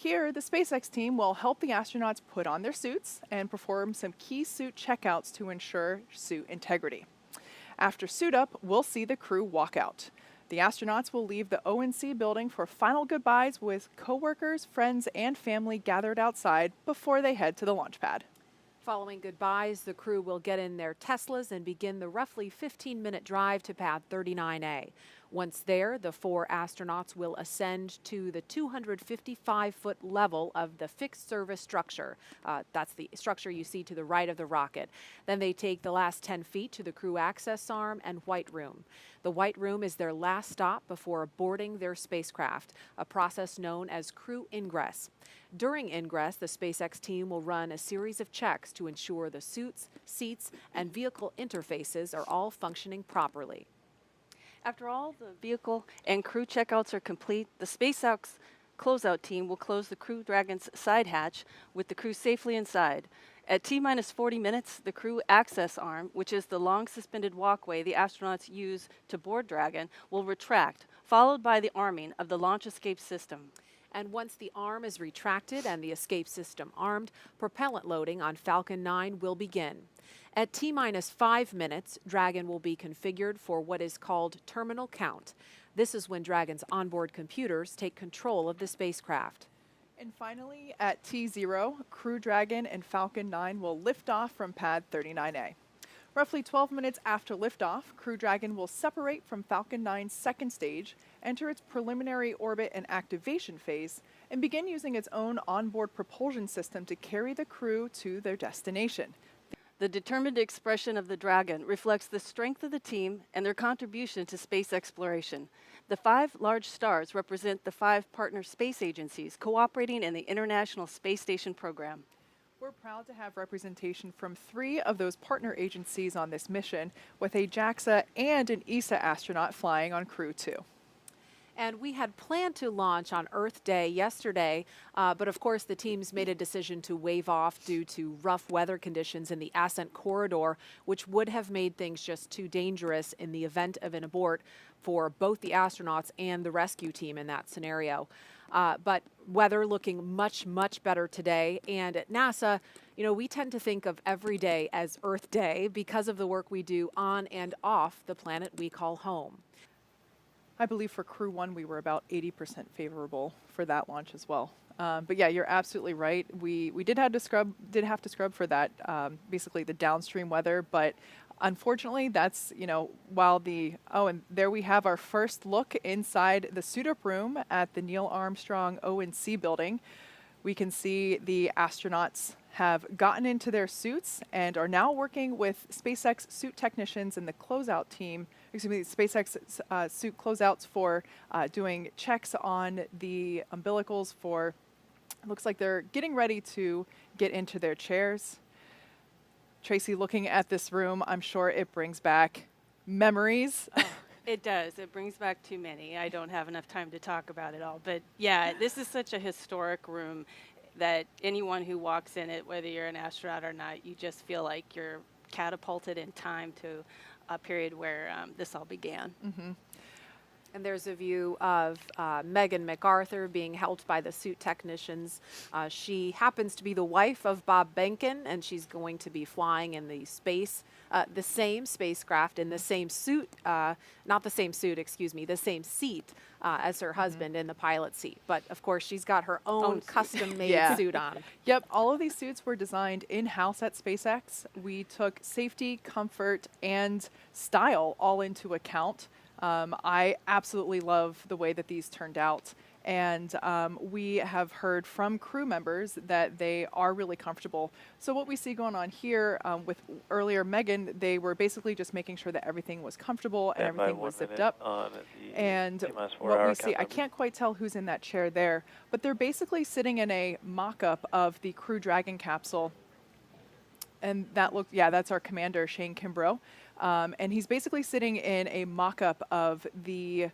Here, the SpaceX team will help the astronauts put on their suits and perform some key suit checkouts to ensure suit integrity. After suit up, we'll see the crew walk out. The astronauts will leave the O&C building for final goodbyes with coworkers, friends, and family gathered outside before they head to the launch pad. Following goodbyes, the crew will get in their Teslas and begin the roughly 15-minute drive to pad 39A. Once there, the 4 astronauts will ascend to the 255-foot level of the fixed service structure. That's the structure you see to the right of the rocket. Then they take the last 10 feet to the crew access arm and white room. The white room is their last stop before boarding their spacecraft, a process known as crew ingress. During ingress, the SpaceX team will run a series of checks to ensure the suits, seats, and vehicle interfaces are all functioning properly. After all the vehicle and crew checkouts are complete, the SpaceX closeout team will close the Crew Dragon's side hatch with the crew safely inside. At T-minus 40 minutes, the crew access arm, which is the long suspended walkway the astronauts use to board Dragon, will retract, followed by the arming of the launch escape system. And once the arm is retracted and the escape system armed, propellant loading on Falcon 9 will begin. At T-minus 5 minutes, Dragon will be configured for what is called terminal count. This is when Dragon's onboard computers take control of the spacecraft. And finally, at T0, Crew Dragon and Falcon 9 will lift off from pad 39A. Roughly 12 minutes after liftoff, Crew Dragon will separate from Falcon 9's second stage, enter its preliminary orbit and activation phase, and begin using its own onboard propulsion system to carry the crew to their destination. The determined expression of the Dragon reflects the strength of the team and their contribution to space exploration. The 5 large stars represent the 5 partner space agencies cooperating in the International Space Station program. We're proud to have representation from 3 of those partner agencies on this mission, with a JAXA and an ESA astronaut flying on Crew 2. And we had planned to launch on Earth Day yesterday, but of course the teams made a decision to wave off due to rough weather conditions in the ascent corridor, which would have made things just too dangerous in the event of an abort for both the astronauts and the rescue team in that scenario. But weather looking much, much better today. And at NASA, you know, we tend to think of every day as Earth Day because of the work we do on and off the planet we call home. I believe for Crew 1 we were about 80% favorable for that launch as well. But yeah, you're absolutely right. We did have to scrub for that, basically the downstream weather, but unfortunately that's, you know, while and there we have our first look inside the suit-up room at the Neil Armstrong O&C building. We can see the astronauts have gotten into their suits and are now working with SpaceX suit technicians and the closeout team, SpaceX suit closeouts for doing checks on the umbilicals for, looks like they're getting ready to get into their chairs. Tracy, looking at this room, I'm sure it brings back memories. It does. It brings back too many. I don't have enough time to talk about it all. But yeah, this is such a historic room that anyone who walks in it, whether you're an astronaut or not, you just feel like you're catapulted in time to a period where this all began. Mm-hmm. And there's a view of Megan MacArthur being helped by the suit technicians. She happens to be the wife of Bob Behnken, and she's going to be flying in the same spacecraft in the same suit, not the same suit, excuse me, the same seat as her husband in the pilot seat. But of course, she's got her own custom-made suit on. Yep, all of these suits were designed in-house at SpaceX. We took safety, comfort, and style all into account. I absolutely love the way that these turned out, and we have heard from crew members that they are really comfortable. So what we see going on here with earlier Megan, they were basically just making sure that everything was comfortable and everything was zipped up. And what we see, I can't quite tell who's in that chair there, but they're basically sitting in a mock-up of the Crew Dragon capsule. And that looked, yeah, that's our commander, Shane Kimbrough. And he's basically sitting in a mock-up of the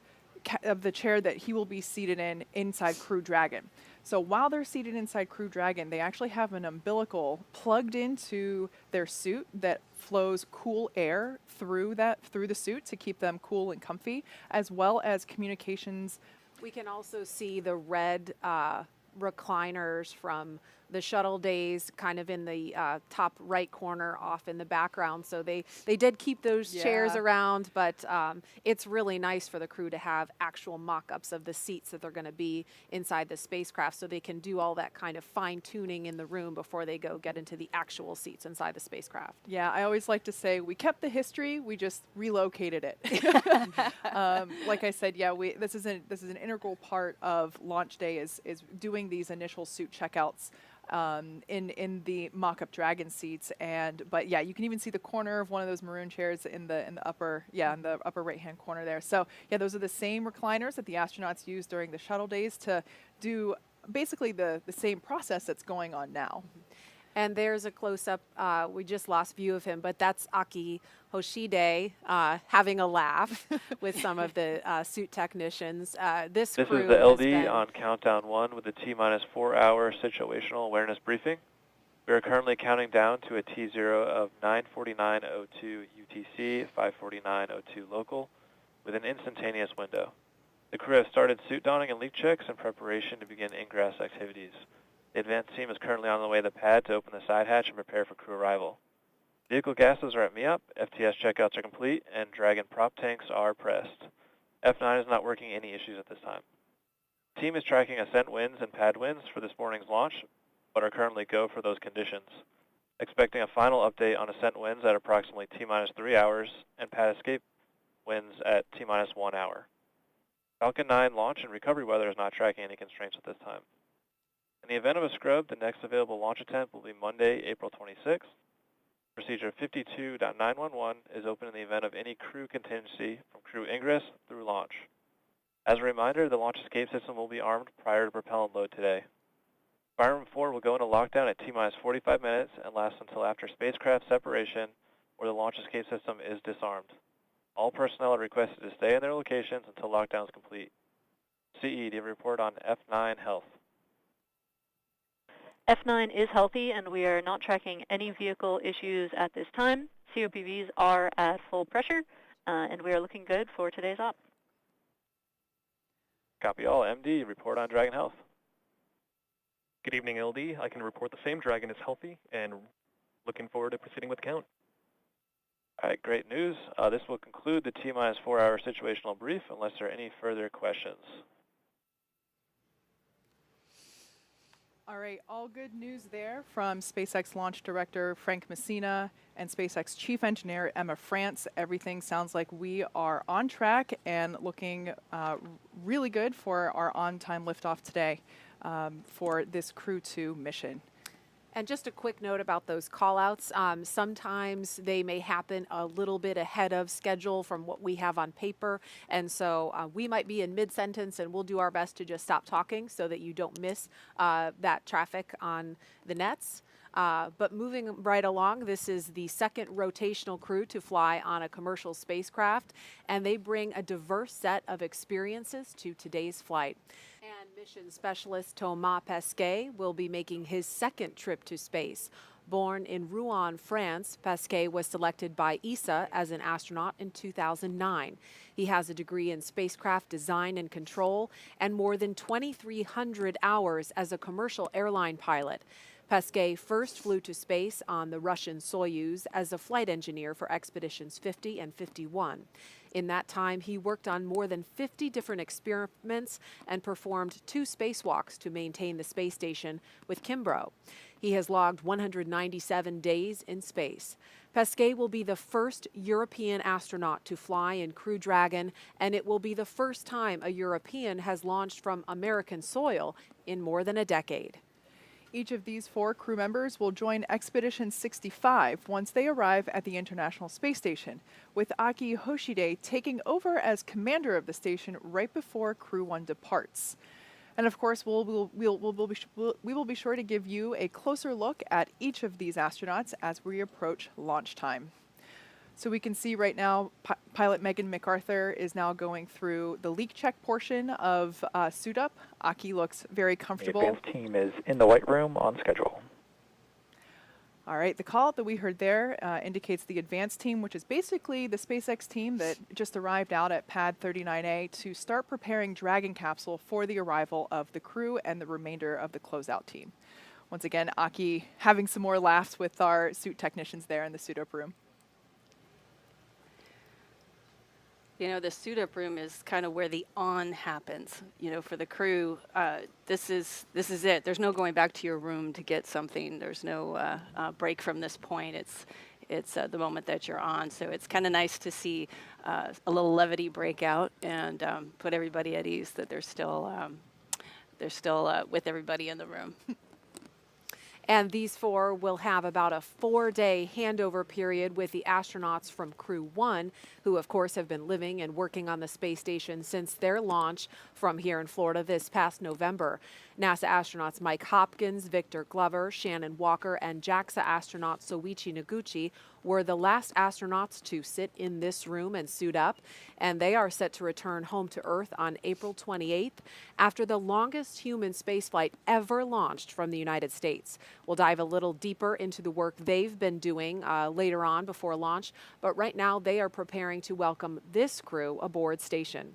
chair that he will be seated in inside Crew Dragon. So while they're seated inside Crew Dragon, they actually have an umbilical plugged into their suit that flows cool air through the suit to keep them cool and comfy, as well as communications. We can also see the red recliners from the shuttle days, kind of in the top right corner off in the background. So they did keep those chairs around, but it's really nice for the crew to have actual mock-ups of the seats that they're going to be inside the spacecraft, so they can do all that kind of fine-tuning in the room before they go get into the actual seats inside the spacecraft. Yeah, I always like to say we kept the history, we just relocated it. Like I said, yeah, this is an integral part of launch day is doing these initial suit checkouts in the mock-up Dragon seats, but yeah, you can even see the corner of one of those maroon chairs in the upper right-hand corner there. So yeah, those are the same recliners that the astronauts used during the shuttle days to do basically the same process that's going on now. And there's a close-up, we just lost view of him, but that's Aki Hoshide having a laugh with some of the suit technicians. This is crew the has LD been on countdown 1 with a T-minus 4-hour situational awareness briefing. We are currently counting down to a T0 of 9:49:02 UTC, 5:49:02 local, with an instantaneous window. The crew has started suit donning and leak checks in preparation to begin ingress activities. The advanced team is currently on the way to the pad to open the side hatch and prepare for crew arrival. Vehicle gases are at MEOP, FTS checkouts are complete, and Dragon prop tanks are pressed. F9 is not working any issues at this time. The team is tracking ascent winds and pad winds for this morning's launch, but are currently go for those conditions. Expecting a final update on ascent winds at approximately T-minus 3 hours and pad escape winds at T-minus 1 hour. Falcon 9 launch and recovery weather is not tracking any constraints at this time. In the event of a scrub, the next available launch attempt will be Monday, April 26th. Procedure 52.911 is open in the event of any crew contingency from crew ingress through launch. As a reminder, the launch escape system will be armed prior to propellant load today. Fire Room 4 will go into lockdown at T-minus 45 minutes and last until after spacecraft separation, where the launch escape system is disarmed. All personnel are requested to stay in their locations until lockdown is complete. CE, do you report on F9 health? F9 is healthy, and we are not tracking any vehicle issues at this time. COPVs are at full pressure, and we are looking good for today's op. Copy all. MD, report on Dragon health. Good evening, LD. I can report the same. Dragon is healthy, and looking forward to proceeding with count. All right, great news. This will conclude the T-minus 4-hour situational brief unless there are any further questions. All right, all good news there from SpaceX Launch Director Frank Messina and SpaceX Chief Engineer Emma France. Everything sounds like we are on track and looking really good for our on-time liftoff today for this Crew 2 mission. And just a quick note about those call-outs. Sometimes they may happen a little bit ahead of schedule from what we have on paper. And so we might be in mid-sentence, and we'll do our best to just stop talking so that you don't miss that traffic on the nets. But moving right along, this is the second rotational crew to fly on a commercial spacecraft, and they bring a diverse set of experiences to today's flight. And mission specialist Thomas Pesquet will be making his second trip to space. Born in Rouen, France, Pesquet was selected by ESA as an astronaut in 2009. He has a degree in spacecraft design and control and more than 2,300 hours as a commercial airline pilot. Pesquet first flew to space on the Russian Soyuz as a flight engineer for Expeditions 50 and 51. In that time, he worked on more than 50 different experiments and performed 2 spacewalks to maintain the space station with Kimbrough. He has logged 197 days in space. Pesquet will be the first European astronaut to fly in Crew Dragon, and it will be the first time a European has launched from American soil in more than a decade. Each of these 4 crew members will join Expedition 65 once they arrive at the International Space Station, with Aki Hoshide taking over as commander of the station right before Crew 1 departs. And of course, we will be sure to give you a closer look at each of these astronauts as we approach launch time. So we can see right now, pilot Megan MacArthur is now going through the leak check portion of Suit Up. Aki looks very comfortable. The advanced team is in the white room on schedule. All right, the call out that we heard there indicates the advanced team, which is basically the SpaceX team that just arrived out at pad 39A to start preparing Dragon capsule for the arrival of the crew and the remainder of the closeout team. Once again, Aki having some more laughs with our suit technicians there in the suit-up room. You know, the suit-up room is kind of where the on happens. You know, for the crew, this is it. There's no going back to your room to get something. There's no break from this point. It's the moment that you're on. So it's kind of nice to see a little levity break out and put everybody at ease that they're still with everybody in the room. And these four will have about a 4-day handover period with the astronauts from Crew 1, who of course have been living and working on the space station since their launch from here in Florida this past November. NASA astronauts Mike Hopkins, Victor Glover, Shannon Walker, and JAXA astronaut Soichi Noguchi were the last astronauts to sit in this room and suit up, and they are set to return home to Earth on April 28th after the longest human spaceflight ever launched from the United States. We'll dive a little deeper into the work they've been doing later on before launch, but right now they are preparing to welcome this crew aboard station.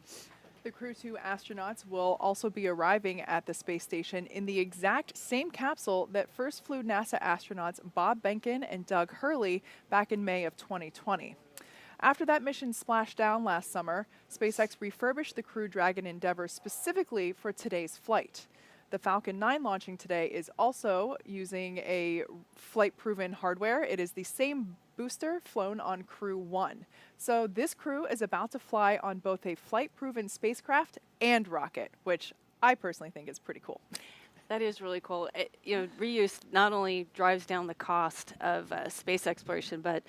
The Crew 2 astronauts will also be arriving at the space station in the exact same capsule that first flew NASA astronauts Bob Behnken and Doug Hurley back in May of 2020. After that mission splashed down last summer, SpaceX refurbished the Crew Dragon Endeavour specifically for today's flight. The Falcon 9 launching today is also using a flight-proven hardware. It is the same booster flown on Crew 1. So this crew is about to fly on both a flight-proven spacecraft and rocket, which I personally think is pretty cool. That is really cool. You know, reuse not only drives down the cost of space exploration, but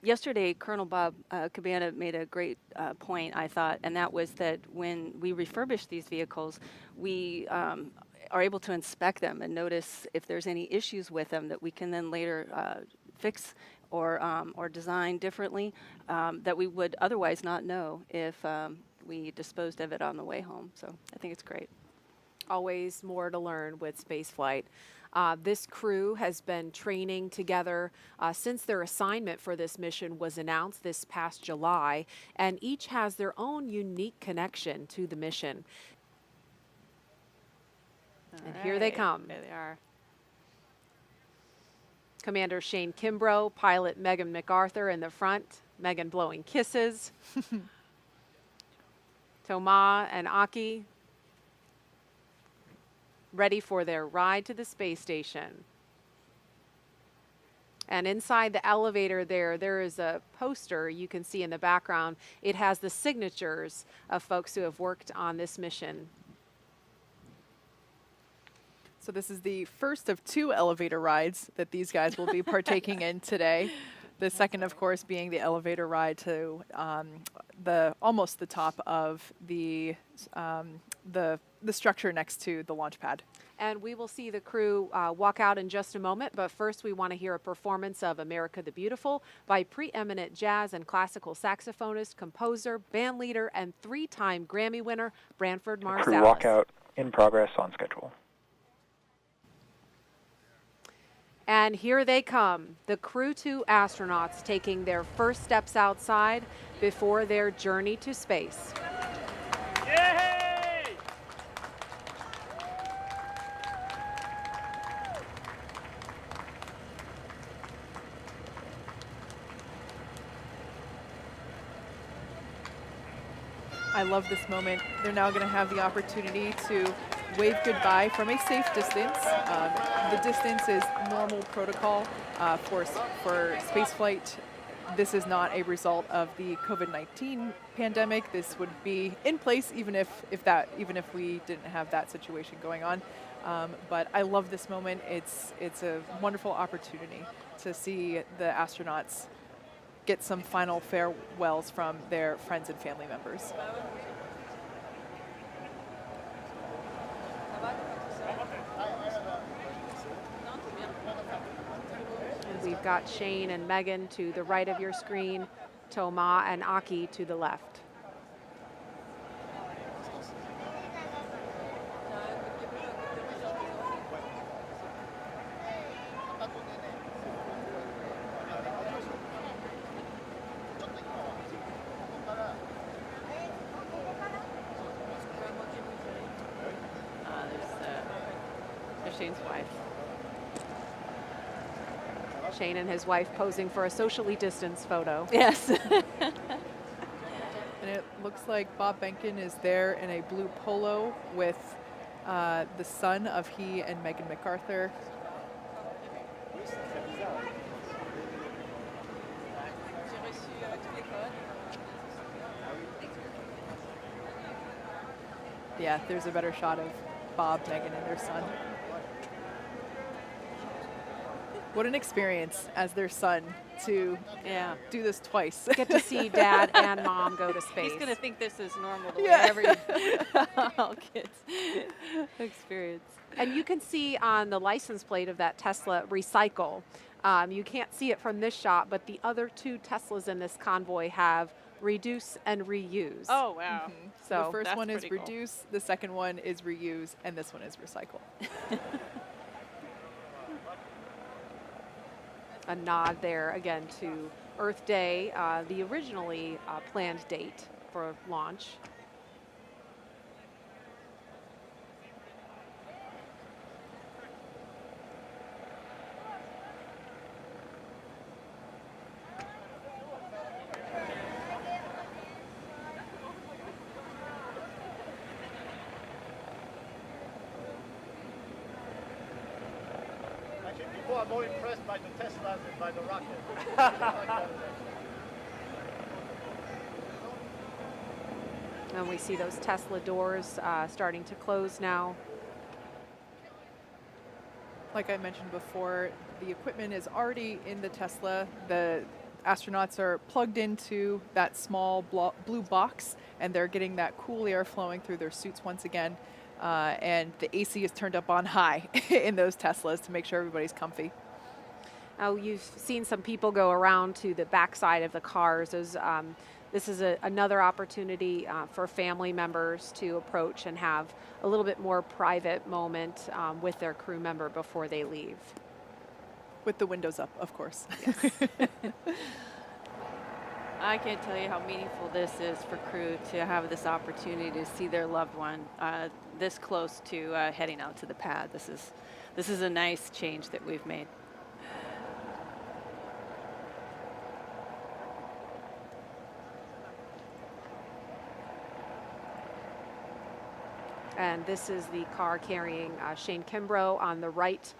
yesterday Colonel Bob Cabana made a great point, I thought, and that was that when we refurbish these vehicles, we are able to inspect them and notice if there's any issues with them that we can then later fix or design differently that we would otherwise not know if we disposed of it on the way home. So I think it's great. Always more to learn with spaceflight. This crew has been training together since their assignment for this mission was announced this past July, and each has their own unique connection to the mission. And here they come. There they are. Commander Shane Kimbrough, pilot Megan MacArthur in the front, Megan blowing kisses. Thomas and Aki ready for their ride to the space station. And inside the elevator there is a poster you can see in the background. It has the signatures of folks who have worked on this mission. So this is the first of 2 elevator rides that these guys will be partaking in today. The second, of course, being the elevator ride to almost the top of the structure next to the launch pad. And we will see the crew walk out in just a moment, but first we want to hear a performance of America the Beautiful by preeminent jazz and classical saxophonist, composer, band leader, and 3-time Grammy winner, Branford Marsalis. Crew walkout in progress on schedule. And here they come, the Crew 2 astronauts taking their first steps outside before their journey to space. Yay! I love this moment. They're now going to have the opportunity to wave goodbye from a safe distance. The distance is normal protocol for spaceflight. This is not a result of the COVID-19 pandemic. This would be in place even if we didn't have that situation going on. But I love this moment. It's a wonderful opportunity to see the astronauts get some final farewells from their friends and family members. We've got Shane and Megan to the right of your screen, Thomas and Aki to the left. Shane's wife. Shane and his wife posing for a socially distanced photo. Yes. And it looks like Bob Behnken is there in a blue polo with the son of he and Megan MacArthur. Yeah, there's a better shot of Bob, Megan, and their son. What an experience as their son to do this twice. Get to see dad and mom go to space. He's going to think this is normal the Yeah. way all kids experience. And you can see on the license plate of that Tesla, recycle. You can't see it from this shot, but the other two Teslas in this convoy have reduce and reuse. Oh, wow. Mm-hmm. So the first that's one is pretty cool. reduce, the second one is reuse, and this one is recycle. A nod there again to Earth Day, the originally planned date for launch. Actually, people are more impressed by the Teslas than by the rocket. And we see those Tesla doors starting to close now. Like I mentioned before, the equipment is already in the Tesla. The astronauts are plugged into that small blue box, and they're getting that cool air flowing through their suits once again. And the AC is turned up on high in those Teslas to make sure everybody's comfy. Oh, you've seen some people go around to the backside of the cars. This is another opportunity for family members to approach and have a little bit more private moment with their crew member before they leave. With the windows up, of course. I can't tell you how meaningful this is for crew to have this opportunity to see their loved one this close to heading out to the pad. This is a nice change that we've made. And this is the car carrying Shane Kimbrough on the right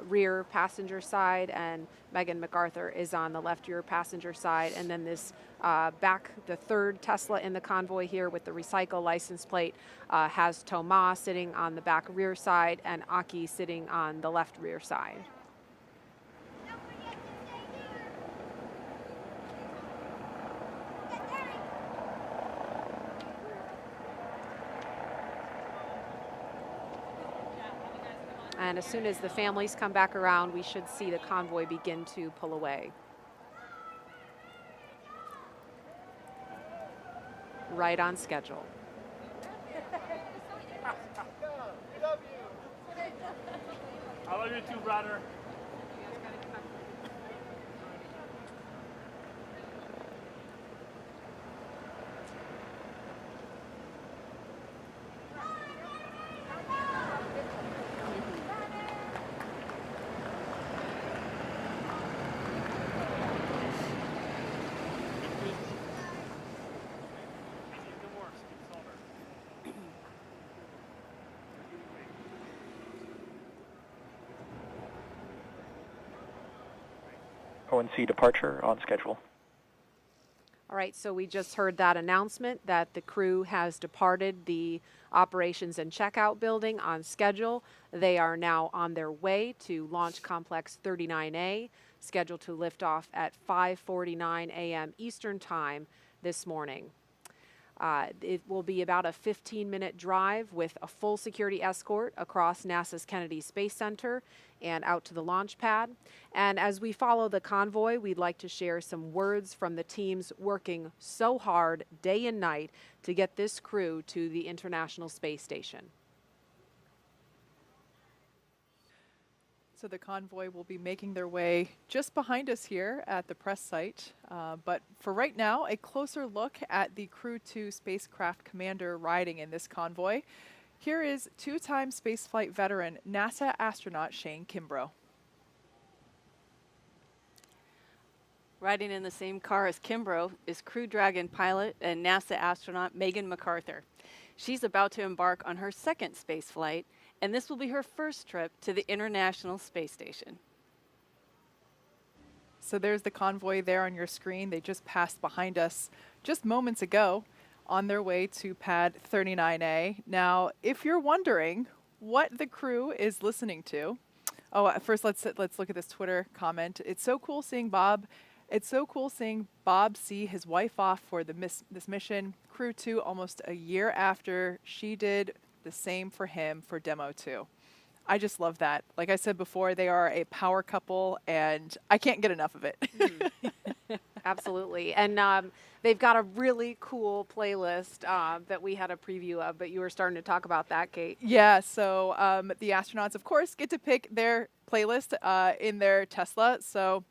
rear passenger side, and Megan MacArthur is on the left rear passenger side. And then this the third Tesla in the convoy here with the recycle license plate has Thomas sitting on the back rear side and Aki sitting on the left rear side. And as soon as the families come back around, we should see the convoy begin to pull away. Right on schedule. I love you too, brother. ONC departure on schedule. All right, so we just heard that announcement that the crew has departed the operations and checkout building on schedule. They are now on their way to Launch Complex 39A, scheduled to lift off at 5:49 a.m. Eastern Time this morning. It will be about a 15-minute drive with a full security escort across NASA's Kennedy Space Center and out to the launch pad. And as we follow the convoy, we'd like to share some words from the teams working so hard day and night to get this crew to the International Space Station. So the convoy will be making their way just behind us here at the press site. But for right now, a closer look at the Crew 2 spacecraft commander riding in this convoy. Here is two-time spaceflight veteran NASA astronaut Shane Kimbrough. Riding in the same car as Kimbrough is Crew Dragon pilot and NASA astronaut Megan McArthur. She's about to embark on her second space flight, and this will be her first trip to the International Space Station. So there's the convoy there on your screen. They just passed behind us just moments ago on their way to pad 39A. Now, if you're wondering what the crew is listening to, first let's look at this Twitter comment. It's so cool seeing Bob see his wife off for this mission. Crew 2 almost a year after she did the same for him for Demo 2. I just love that. Like I said before, they are a power couple, and I can't get enough of it. Absolutely. And they've got a really cool playlist that we had a preview of, but you were starting to talk about that, Kate. Yeah, so the astronauts, of course, get to pick their playlist in their Tesla. So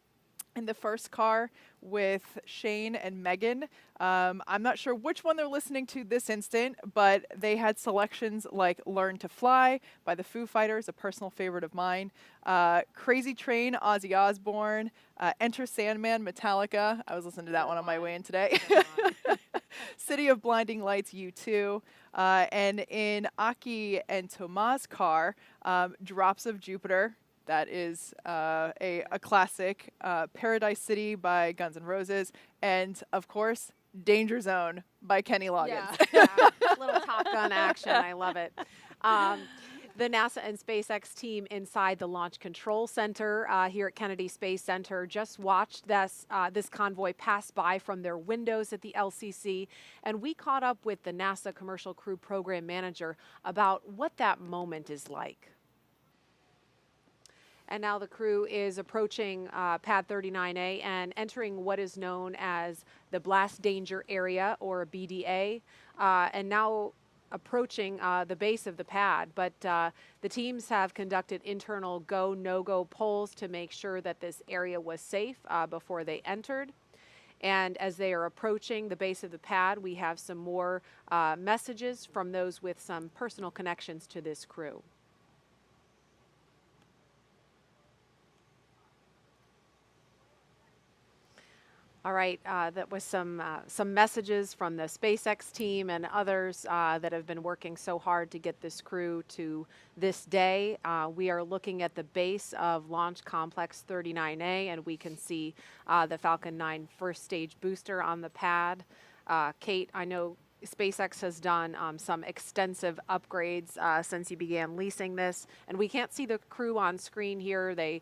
in the first car with Shane and Megan, I'm not sure which one they're listening to this instant, but they had selections like Learn to Fly by the Foo Fighters, a personal favorite of mine, Crazy Train, Ozzy Osbourne, Enter Sandman, Metallica. I was listening to that one on my way in today. City of Blinding Lights, U2. And in Aki and Tomas' car, Drops of Jupiter. That is a classic. Paradise City by Guns N' Roses. And, of course, Danger Zone by Kenny Loggins. Yeah, little Top Gun action. I love it. The NASA and SpaceX team inside the Launch Control Center here at Kennedy Space Center just watched this convoy pass by from their windows at the LCC, and we caught up with the NASA Commercial Crew Program Manager about what that moment is like. And now the crew is approaching pad 39A and entering what is known as the Blast Danger Area, or BDA, and now approaching the base of the pad. But the teams have conducted internal go, no-go polls to make sure that this area was safe before they entered. And as they are approaching the base of the pad, we have some more messages from those with some personal connections to this crew. All right, that was some messages from the SpaceX team and others that have been working so hard to get this crew to this day. We are looking at the base of Launch Complex 39A, and we can see the Falcon 9 first stage booster on the pad. Kate, I know SpaceX has done some extensive upgrades since you began leasing this, and we can't see the crew on screen here. They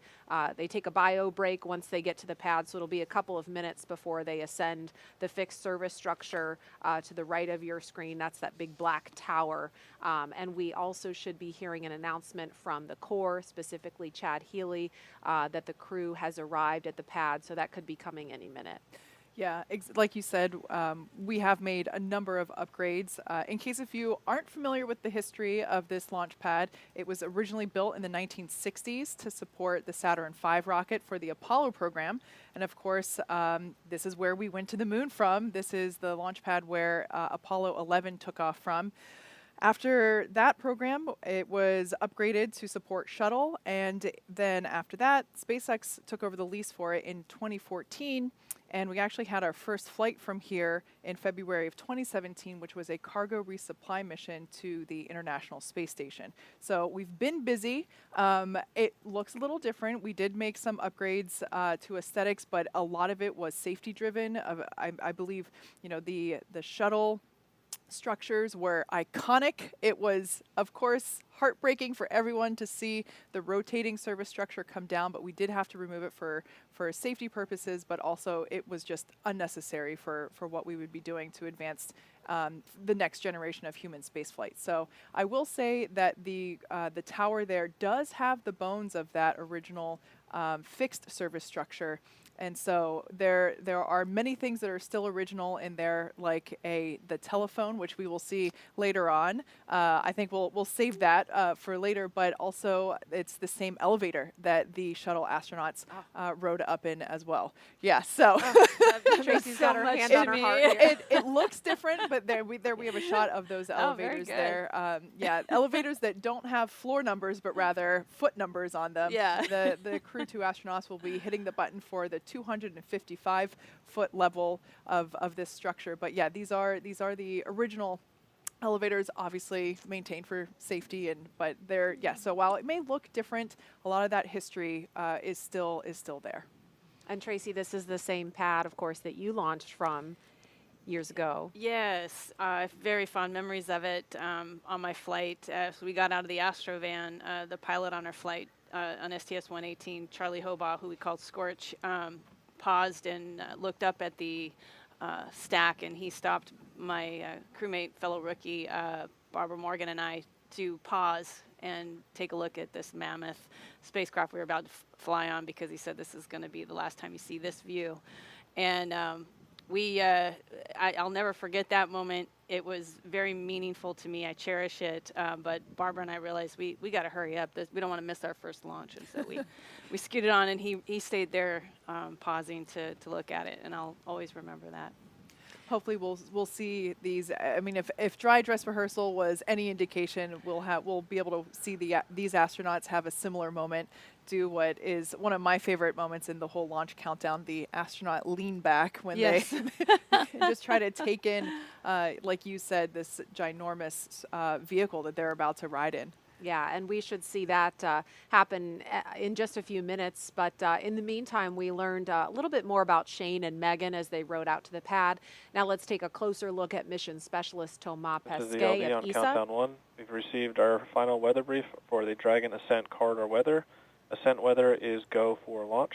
take a bio break once they get to the pad, so it'll be a couple of minutes before they ascend the fixed service structure to the right of your screen. That's that big black tower, and we also should be hearing an announcement from the Corps, specifically Chad Healy, that the crew has arrived at the pad, so that could be coming any minute. Yeah, like you said, we have made a number of upgrades. In case if you aren't familiar with the history of this launch pad, it was originally built in the 1960s to support the Saturn V rocket for the Apollo program. And of course, this is where we went to the moon from. This is the launch pad where Apollo 11 took off from. After that program, it was upgraded to support shuttle, and then after that, SpaceX took over the lease for it in 2014, and we actually had our first flight from here in February of 2017, which was a cargo resupply mission to the International Space Station. So we've been busy. It looks a little different. We did make some upgrades to aesthetics, but a lot of it was safety driven. I believe, the shuttle structures were iconic. It was, of course, heartbreaking for everyone to see the rotating service structure come down, but we did have to remove it for safety purposes, but also it was just unnecessary for what we would be doing to advance the next generation of human spaceflight. So I will say that the tower there does have the bones of that original fixed service structure. And so there are many things that are still original in there, like the telephone, which we will see later on. I think we'll save that for later, but also it's the same elevator that the shuttle astronauts rode up in as well. Yeah, so Tracy's got her hand on her heart here. it looks different, but there we have a shot of those elevators there. Yeah, elevators that don't have floor numbers, but rather foot numbers on them. Yeah. The Crew 2 astronauts will be hitting the button for the 255-foot level of this structure. But yeah, these are the original elevators, obviously maintained for safety, but they're so while it may look different, a lot of that history is still there. And Tracy, this is the same pad, of course, that you launched from years ago. Yes, very fond memories of it on my flight. So we got out of the Astrovan, the pilot on our flight on STS-118, Charlie Hobaugh, who we called Scorch, paused and looked up at the stack, and he stopped my crewmate, fellow rookie, Barbara Morgan, and I to pause and take a look at this mammoth spacecraft we were about to fly on, because he said this is going to be the last time you see this view. And I'll never forget that moment. It was very meaningful to me. I cherish it. But Barbara and I realized we got to hurry up. We don't want to miss our first launch. And so we scooted on, and he stayed there pausing to look at it. And I'll always remember that. Hopefully we'll see these. I mean, if dry dress rehearsal was any indication, we'll be able to see these astronauts have a similar moment, do what is one of my favorite moments in the whole launch countdown, the astronaut lean back when they just try to take in, like you said, this ginormous vehicle that they're about to ride in. Yeah, and we should see that happen in just a few minutes. But in the meantime, we learned a little bit more about Shane and Megan as they rode out to the pad. Now let's take a closer look at mission specialist Thomas Pesquet of ESA. Countdown 1. We've received our final weather brief for the Dragon Ascent corridor weather. Ascent weather is go for launch.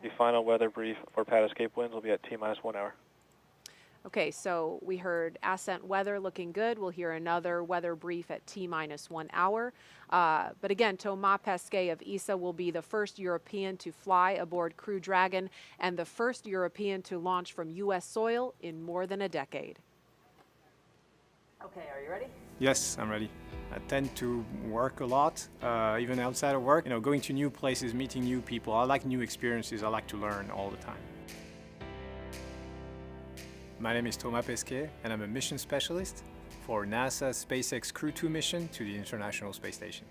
The final weather brief for pad escape winds will be at T-minus 1 hour. Okay, so we heard ascent weather looking good. We'll hear another weather brief at T-minus 1 hour. But again, Thomas Pesquet of ESA will be the first European to fly aboard Crew Dragon and the first European to launch from U.S. soil in more than a decade. Okay, are you ready? Yes, I'm ready. I tend to work a lot, even outside of work. Going to new places, meeting new people. I like new experiences. I like to learn all the time. My name is Thomas Pesquet, and I'm a mission specialist for NASA's SpaceX Crew 2 mission to the International Space Station.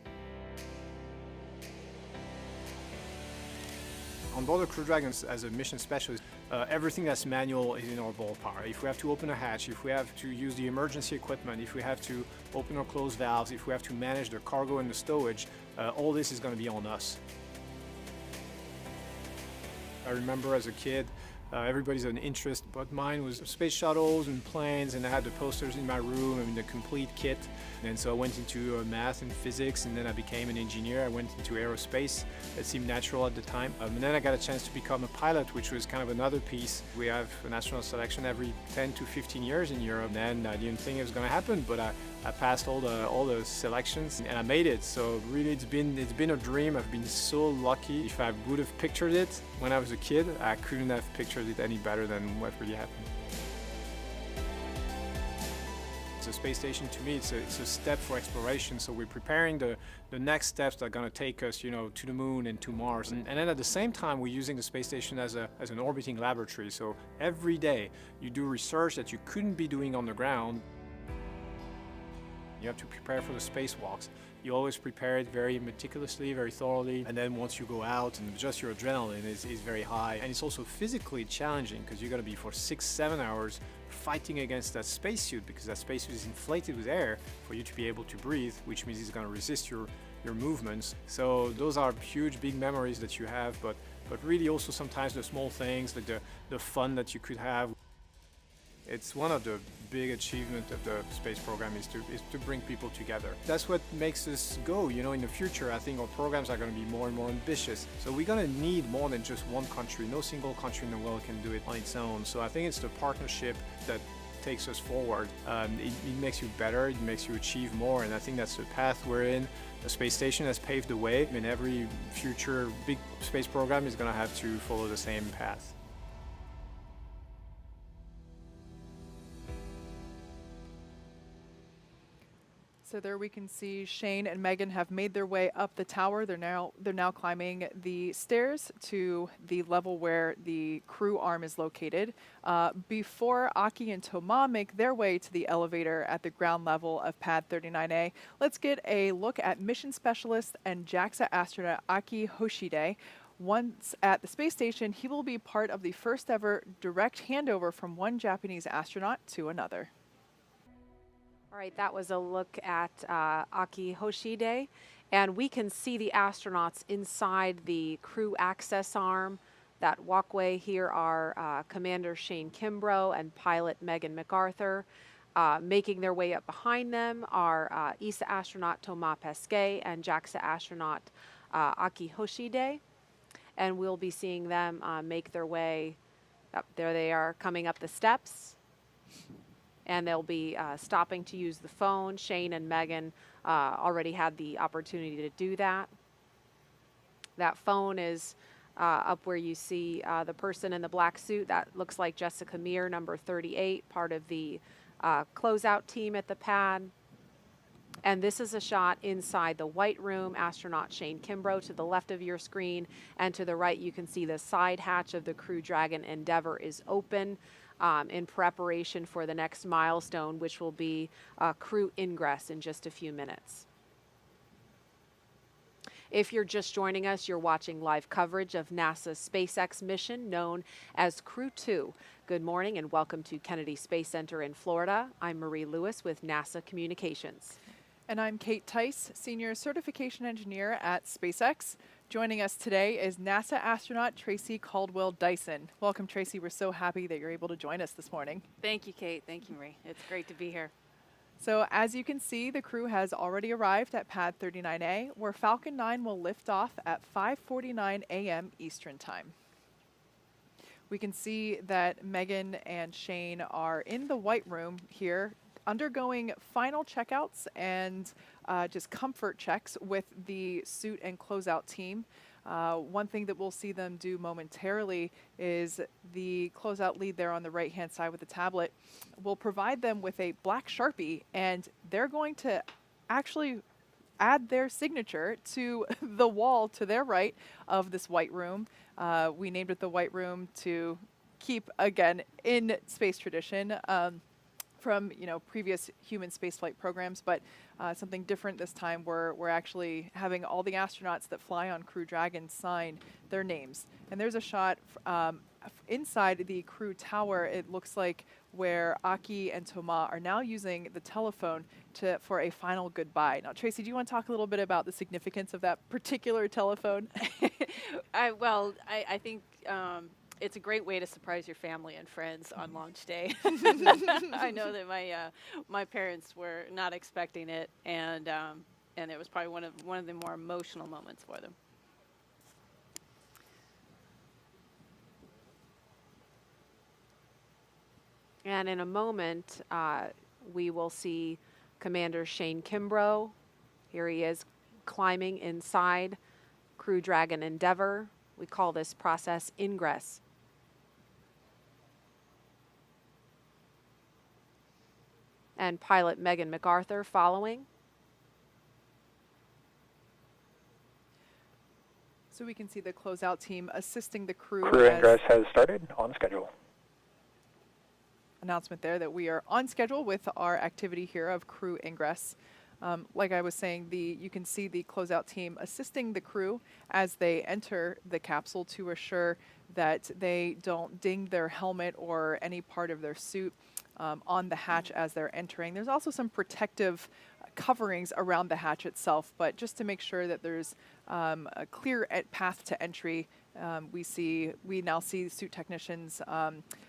On board the Crew Dragon as a mission specialist, everything that's manual is in our ballpark. If we have to open a hatch, if we have to use the emergency equipment, if we have to open or close valves, if we have to manage the cargo and the stowage, all this is going to be on us. I remember as a kid, everybody's an interest, but mine was space shuttles and planes, and I had the posters in my room, the complete kit. And so I went into math and physics, and then I became an engineer. I went into aerospace. It seemed natural at the time. And then I got a chance to become a pilot, which was kind of another piece. We have an astronaut selection every 10 to 15 years in Europe. And I didn't think it was going to happen, but I passed all the selections, and I made it. So really, it's been a dream. I've been so lucky. If I would have pictured it when I was a kid, I couldn't have pictured it any better than what really happened. The space station, to me, it's a step for exploration. So we're preparing the next steps that are going to take us, to the moon and to Mars. And then at the same time, we're using the space station as an orbiting laboratory. So every day, you do research that you couldn't be doing on the ground. You have to prepare for the spacewalks. You always prepare it very meticulously, very thoroughly. And then once you go out, and just your adrenaline is very high. And it's also physically challenging, because you're going to be for 6-7 hours fighting against that spacesuit, because that spacesuit is inflated with air for you to be able to breathe, which means it's going to resist your movements. So those are huge, big memories that you have, but really also sometimes the small things, like the fun that you could have. It's one of the big achievements of the space program is to bring people together. That's what makes us go. In the future, I think our programs are going to be more and more ambitious. So we're going to need more than just one country. No single country in the world can do it on its own. So I think it's the partnership that takes us forward. It makes you better, it makes you achieve more, and I think that's the path we're in. The space station has paved the way, and every future big space program is going to have to follow the same path. So there we can see Shane and Megan have made their way up the tower. They're now climbing the stairs to the level where the crew arm is located. Before Aki and Thomas make their way to the elevator at the ground level of pad 39A, let's get a look at mission specialist and JAXA astronaut Aki Hoshide. Once at the space station, he will be part of the first ever direct handover from one Japanese astronaut to another. All right, that was a look at Aki Hoshide, and we can see the astronauts inside the crew access arm. That walkway here are Commander Shane Kimbrough and pilot Megan MacArthur. Making their way up behind them are ESA astronaut Thomas Pesquet and JAXA astronaut Aki Hoshide, and we'll be seeing them make their way up. There they are coming up the steps. And they'll be stopping to use the phone. Shane and Megan already had the opportunity to do that. That phone is up where you see the person in the black suit. That looks like Jessica Meir, number 38, part of the closeout team at the pad. And this is a shot inside the white room. Astronaut Shane Kimbrough to the left of your screen, and to the right you can see the side hatch of the Crew Dragon Endeavour is open. In preparation for the next milestone, which will be crew ingress in just a few minutes. If you're just joining us, you're watching live coverage of NASA's SpaceX mission known as Crew 2. Good morning and welcome to Kennedy Space Center in Florida. I'm Marie Lewis with NASA Communications. And I'm Kate Tice, Senior Certification Engineer at SpaceX. Joining us today is NASA astronaut Tracy Caldwell Dyson. Welcome, Tracy. We're so happy that you're able to join us this morning. Thank you, Kate. Thank you, Marie. It's great to be here. So as you can see, the crew has already arrived at pad 39A, where Falcon 9 will lift off at 5:49 a.m. Eastern Time. We can see that Megan and Shane are in the white room here, undergoing final checkouts and just comfort checks with the suit and closeout team. One thing that we'll see them do momentarily is the closeout lead there on the right-hand side with the tablet will provide them with a black Sharpie, and they're going to actually add their signature to the wall to their right of this white room. We named it the white room to keep, again, in space tradition. From previous human spaceflight programs, but something different this time. We're actually having all the astronauts that fly on Crew Dragon sign their names. And there's a shot inside the crew tower. It looks like where Aki and Thomas are now using the telephone for a final goodbye. Now, Tracy, do you want to talk a little bit about the significance of that particular telephone? I think. It's a great way to surprise your family and friends on launch day. I know that my parents were not expecting it, and it was probably one of the more emotional moments for them. And in a moment, we will see Commander Shane Kimbrough. Here he is climbing inside Crew Dragon Endeavour. We call this process ingress. And pilot Megan MacArthur following. So we can see the closeout team assisting the crew. Crew ingress has started on schedule. Announcement there that we are on schedule with our activity here of crew ingress. Like I was saying, you can see the closeout team assisting the crew as they enter the capsule to assure that they don't ding their helmet or any part of their suit on the hatch as they're entering. There's also some protective coverings around the hatch itself, but just to make sure that there's a clear path to entry, we now see suit technicians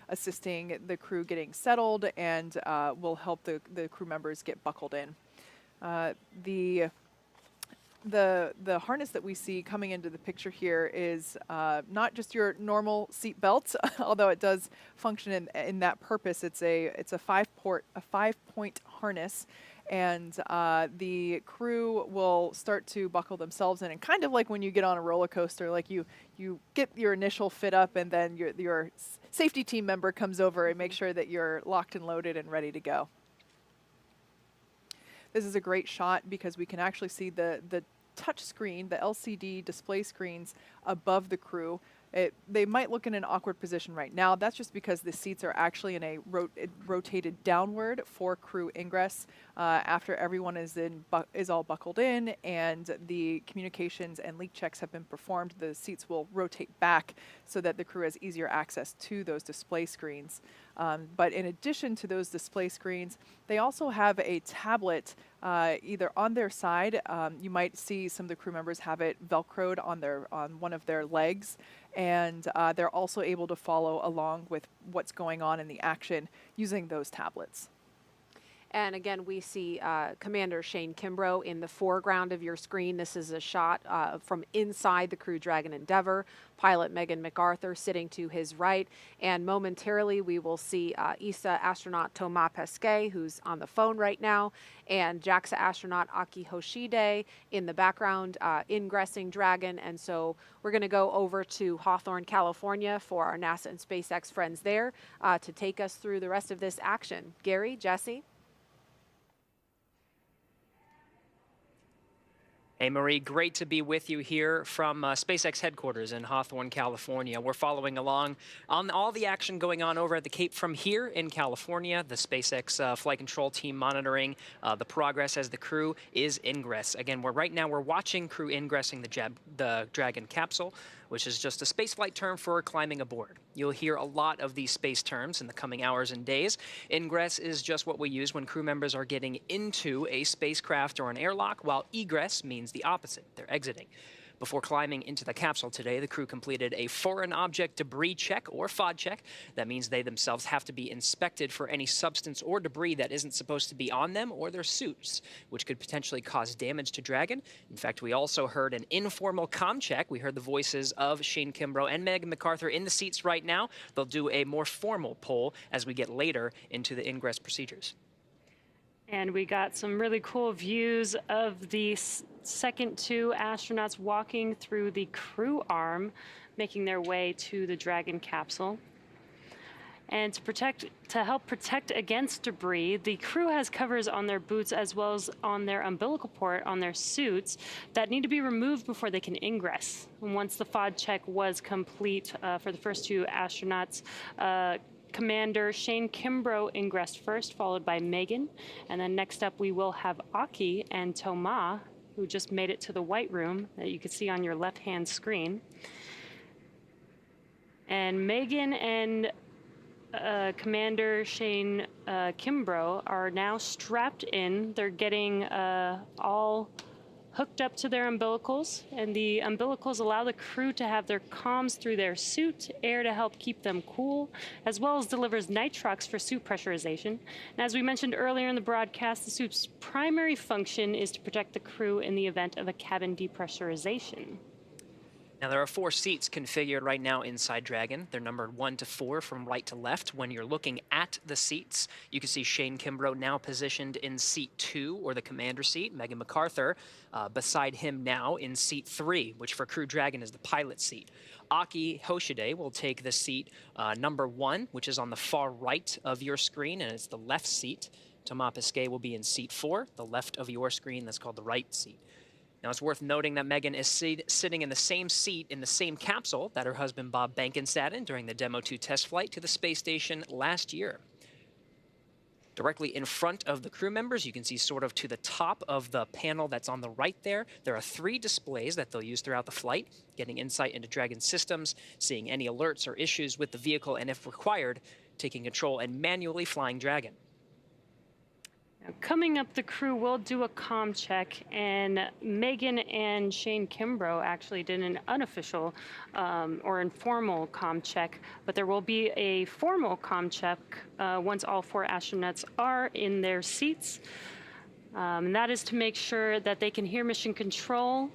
assisting the crew getting settled and will help the crew members get buckled in. The the harness that we see coming into the picture here is not just your normal seat belt, although it does function in that purpose. It's a 5-point harness, and the crew will start to buckle themselves in, and kind of like when you get on a roller coaster, like you get your initial fit up, and then your safety team member comes over and makes sure that you're locked and loaded and ready to go. This is a great shot because we can actually see the touch screen, the LCD display screens above the crew. They might look in an awkward position right now. That's just because the seats are actually in a rotated downward for crew ingress. After everyone is all buckled in and the communications and leak checks have been performed, the seats will rotate back so that the crew has easier access to those display screens. But in addition to those display screens, they also have a tablet either on their side. You might see some of the crew members have it Velcroed on one of their legs, and they're also able to follow along with what's going on in the action using those tablets. And again, we see Commander Shane Kimbrough in the foreground of your screen. This is a shot from inside the Crew Dragon Endeavour. Pilot Megan MacArthur sitting to his right. And momentarily, we will see ESA astronaut Thomas Pesquet, who's on the phone right now, and JAXA astronaut Aki Hoshide in the background, ingressing Dragon. And so we're going to go over to Hawthorne, California for our NASA and SpaceX friends there to take us through the rest of this action. Gary, Jesse? Hey, Marie, great to be with you here from SpaceX headquarters in Hawthorne, California. We're following along on all the action going on over at the Cape from here in California. The SpaceX flight control team monitoring the progress as the crew is ingress. Again, right now we're watching crew ingressing the Dragon capsule, which is just a spaceflight term for climbing aboard. You'll hear a lot of these space terms in the coming hours and days. Ingress is just what we use when crew members are getting into a spacecraft or an airlock, while egress means the opposite. They're exiting. Before climbing into the capsule today, the crew completed a foreign object debris check, or FOD check. That means they themselves have to be inspected for any substance or debris that isn't supposed to be on them or their suits, which could potentially cause damage to Dragon. In fact, we also heard an informal comm check. We heard the voices of Shane Kimbrough and Megan MacArthur in the seats right now. They'll do a more formal poll as we get later into the ingress procedures. And we got some really cool views of the second two astronauts walking through the crew arm, making their way to the Dragon capsule. And to help protect against debris, the crew has covers on their boots as well as on their umbilical port on their suits that need to be removed before they can ingress. And once the FOD check was complete for the first two astronauts, Commander Shane Kimbrough ingressed first, followed by Megan. And then next up, we will have Aki and Thomas, who just made it to the white room that you can see on your left-hand screen. And Megan and Commander Shane Kimbrough are now strapped in. They're getting all hooked up to their umbilicals, and the umbilicals allow the crew to have their comms through their suit, air to help keep them cool, as well as delivers nitrox for suit pressurization. And as we mentioned earlier in the broadcast, the suit's primary function is to protect the crew in the event of a cabin depressurization. Now, there are 4 seats configured right now inside Dragon. They're numbered 1 to 4 from right to left. When you're looking at the seats, you can see Shane Kimbrough now positioned in seat 2, or the commander seat. Megan MacArthur beside him now in seat 3, which for Crew Dragon is the pilot seat. Aki Hoshide will take the seat number 1, which is on the far right of your screen, and it's the left seat. Thomas Pesquet will be in seat 4, the left of your screen. That's called the right seat. Now, it's worth noting that Megan is sitting in the same seat in the same capsule that her husband Bob Behnken sat in during the Demo 2 test flight to the space station last year. Directly in front of the crew members, you can see sort of to the top of the panel that's on the right there, there are 3 displays that they'll use throughout the flight, getting insight into Dragon's systems, seeing any alerts or issues with the vehicle, and if required, taking control and manually flying Dragon. Now, coming up, the crew will do a comm check, and Megan and Shane Kimbrough actually did an unofficial or informal comm check, but there will be a formal comm check once all 4 astronauts are in their seats. And that is to make sure that they can hear mission control,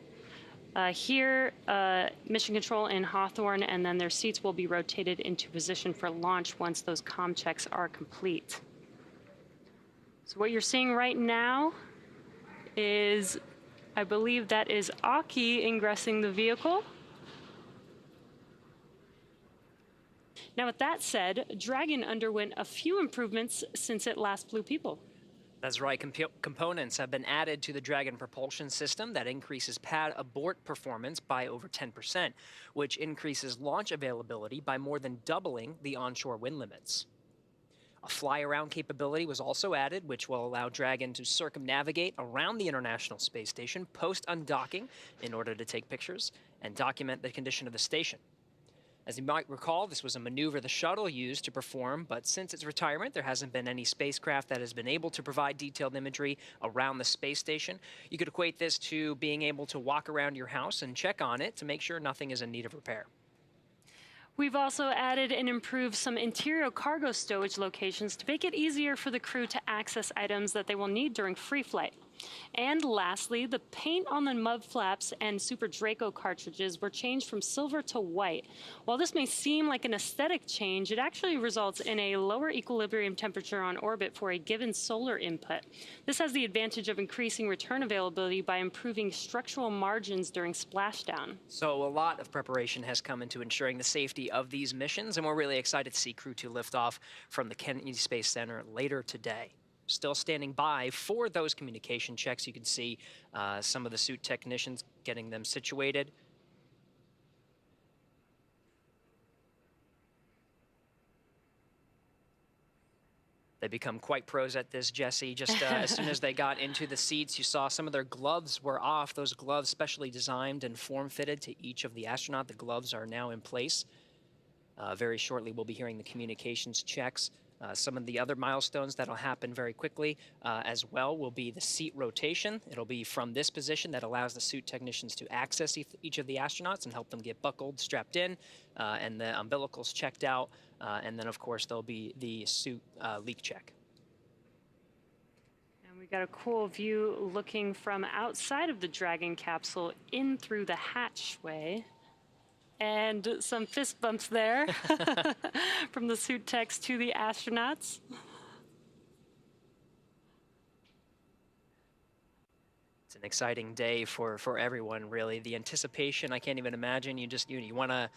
mission control in Hawthorne, and then their seats will be rotated into position for launch once those comm checks are complete. So what you're seeing right now is, I believe that is Aki ingressing the vehicle. Now, with that said, Dragon underwent a few improvements since it last flew people. That's right. Components have been added to the Dragon propulsion system that increases pad abort performance by over 10%, which increases launch availability by more than doubling the onshore wind limits. A fly-around capability was also added, which will allow Dragon to circumnavigate around the International Space Station post-undocking in order to take pictures and document the condition of the station. As you might recall, this was a maneuver the shuttle used to perform, but since its retirement, there hasn't been any spacecraft that has been able to provide detailed imagery around the space station. You could equate this to being able to walk around your house and check on it to make sure nothing is in need of repair. We've also added and improved some interior cargo stowage locations to make it easier for the crew to access items that they will need during free flight. And lastly, the paint on the mud flaps and Super Draco cartridges were changed from silver to white. While this may seem like an aesthetic change, it actually results in a lower equilibrium temperature on orbit for a given solar input. This has the advantage of increasing return availability by improving structural margins during splashdown. So a lot of preparation has come into ensuring the safety of these missions, and we're really excited to see Crew 2 lift off from the Kennedy Space Center later today. Still standing by for those communication checks. You can see some of the suit technicians getting them situated. They become quite pros at this, Jesse. Just as soon as they got into the seats, you saw some of their gloves were off. Those gloves specially designed and form-fitted to each of the astronaut. The gloves are now in place. Very shortly, we'll be hearing the communications checks. Some of the other milestones that'll happen very quickly as well will be the seat rotation. It'll be from this position that allows the suit technicians to access each of the astronauts and help them get buckled, strapped in, and the umbilicals checked out. And then, of course, there'll be the suit leak check. And we got a cool view looking from outside of the Dragon capsule in through the hatchway. And some fist bumps there from the suit techs to the astronauts. It's an exciting day for everyone, really. The anticipation, I can't even imagine. You want to,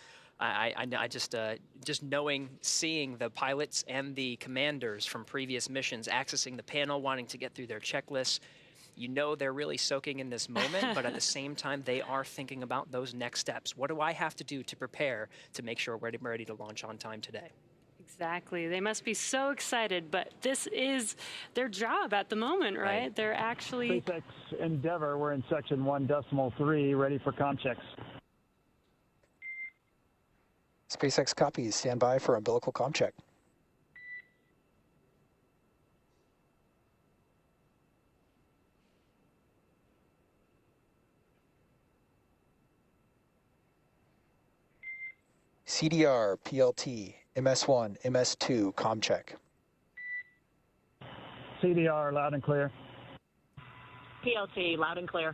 just seeing the pilots and the commanders from previous missions accessing the panel, wanting to get through their checklists. You know they're really soaking in this moment, but at the same time, they are thinking about those next steps. What do I have to do to prepare to make sure we're ready to launch on time today? Exactly. They must be so excited, but this is their job at the moment, right? They're actually... SpaceX Endeavour, we're in section 1.3, ready for comm checks. SpaceX copies. Stand by for umbilical comm check. CDR, PLT, MS1, MS2, comm check. CDR, loud and clear. PLT, loud and clear.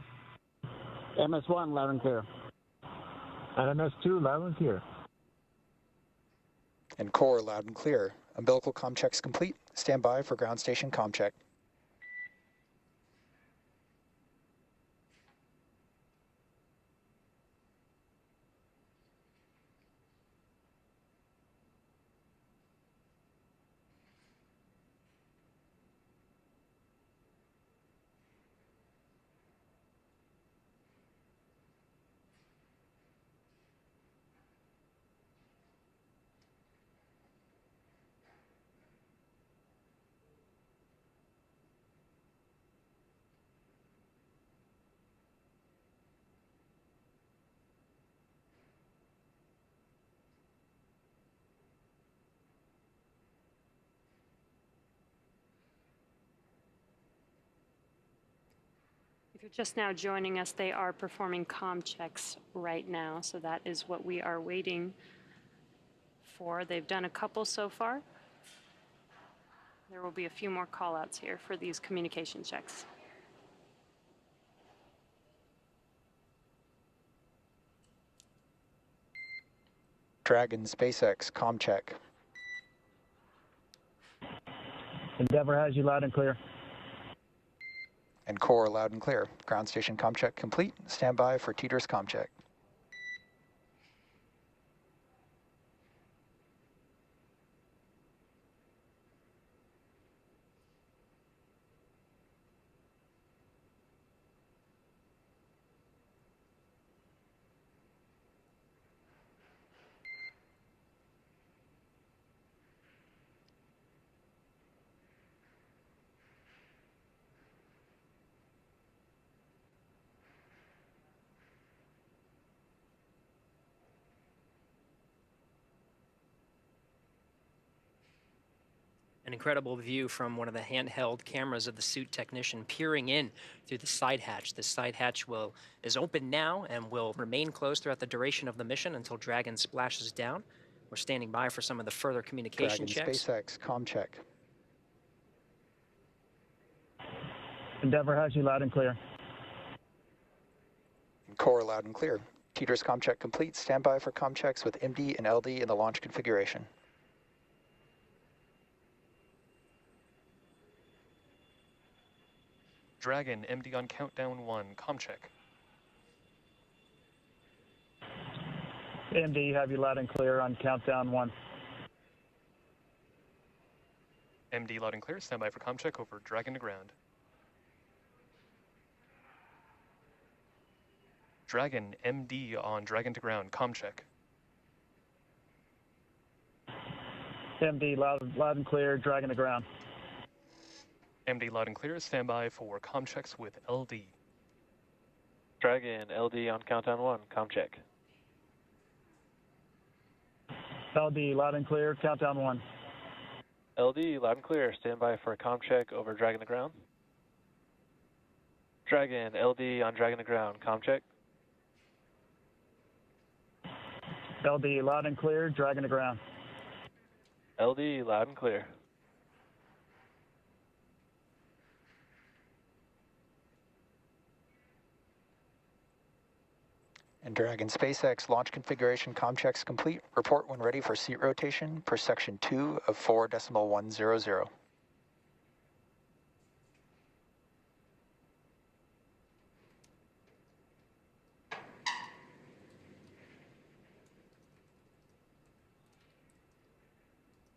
MS1, loud and clear. And MS2, loud and clear. And core, loud and clear. Umbilical comm checks complete. Stand by for ground station comm check. If you're just now joining us, they are performing comm checks right now, so that is what we are waiting for. They've done a couple so far. There will be a few more call-outs here for these communication checks. Dragon, SpaceX, comm check. Endeavour has you loud and clear. And core, loud and clear. Ground station comm check complete. Stand by for Teeter's comm check. An incredible view from one of the handheld cameras of the suit technician peering in through the side hatch. The side hatch is open now and will remain closed throughout the duration of the mission until Dragon splashes down. We're standing by for some of the further communication Dragon, checks. SpaceX, comm check. Endeavour has you loud and clear. And core, loud and clear. Teeter's comm check complete. Stand by for comm checks with MD and LD in the launch configuration. Dragon, MD on countdown 1, comm check. MD, have you loud and clear on countdown 1. MD loud and clear, stand by for comm check over Dragon to ground. Dragon, MD on Dragon to ground, comm check. MD, loud and clear, Dragon to ground. MD loud and clear, stand by for comm checks with LD. Dragon, LD on countdown 1, comm check. LD, loud and clear, countdown 1. LD, loud and clear, stand by for a comm check over Dragon to ground. Dragon, LD on Dragon to ground, comm check. LD, loud and clear, Dragon to ground. LD, loud and clear. And Dragon, SpaceX, launch configuration comm checks complete. Report when ready for seat rotation per section 2 of 4.100.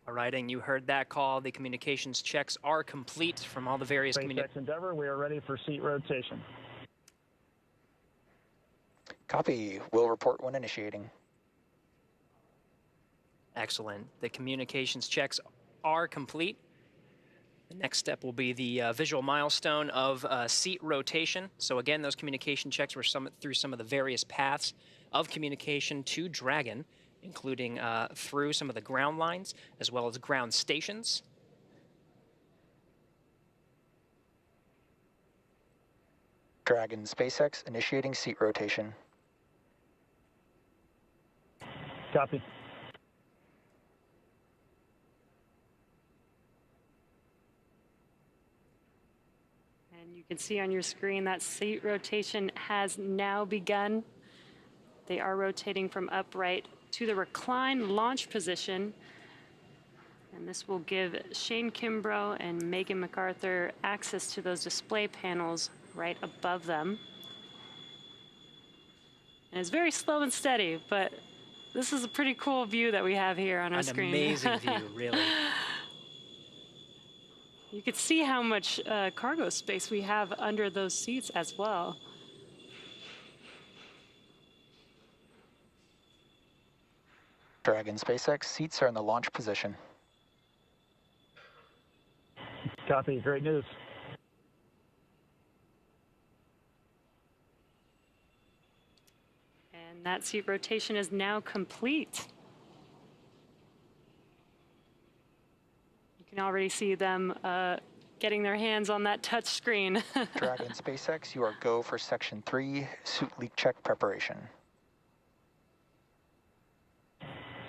All right, and you heard that call. The communications checks are complete from all the various SpaceX Endeavour, we are ready for seat rotation. Copy. Will report when initiating. Excellent. The communications checks are complete. The next step will be the visual milestone of seat rotation. So again, those communication checks were through some of the various paths of communication to Dragon, including through some of the ground lines as well as ground stations. Dragon, SpaceX, initiating seat rotation. Copy. And you can see on your screen that seat rotation has now begun. They are rotating from upright to the recline launch position. And this will give Shane Kimbrough and Megan MacArthur access to those display panels right above them. And it's very slow and steady, but this is a pretty cool view that we have here on our screen. An amazing view, really. You could see how much cargo space we have under those seats as well. Dragon, SpaceX, seats are in the launch position. Copy. Great news. And that seat rotation is now complete. You can already see them getting their hands on that touch screen. Dragon, SpaceX, you are go for section 3, suit leak check preparation.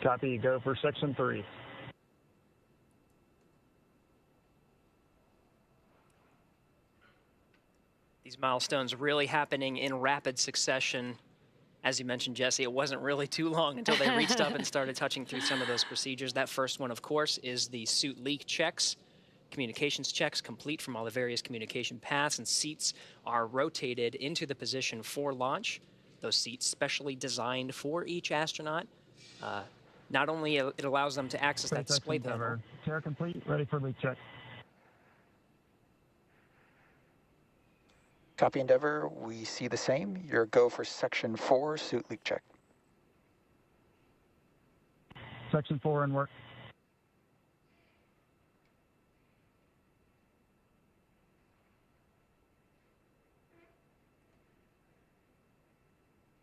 Copy. Go for section 3. These milestones really happening in rapid succession. As you mentioned, Jesse, it wasn't really too long until they reached up and started touching through some of those procedures. That first one, of course, is the suit leak checks. Communications checks complete from all the various communication paths, and seats are rotated into the position for launch. Those seats specially designed for each astronaut. Not only it allows them to access that display panel. Chair complete, ready for leak check. Copy Endeavour, we see the same. Your go for Section 4, suit leak check. Section 4 in work.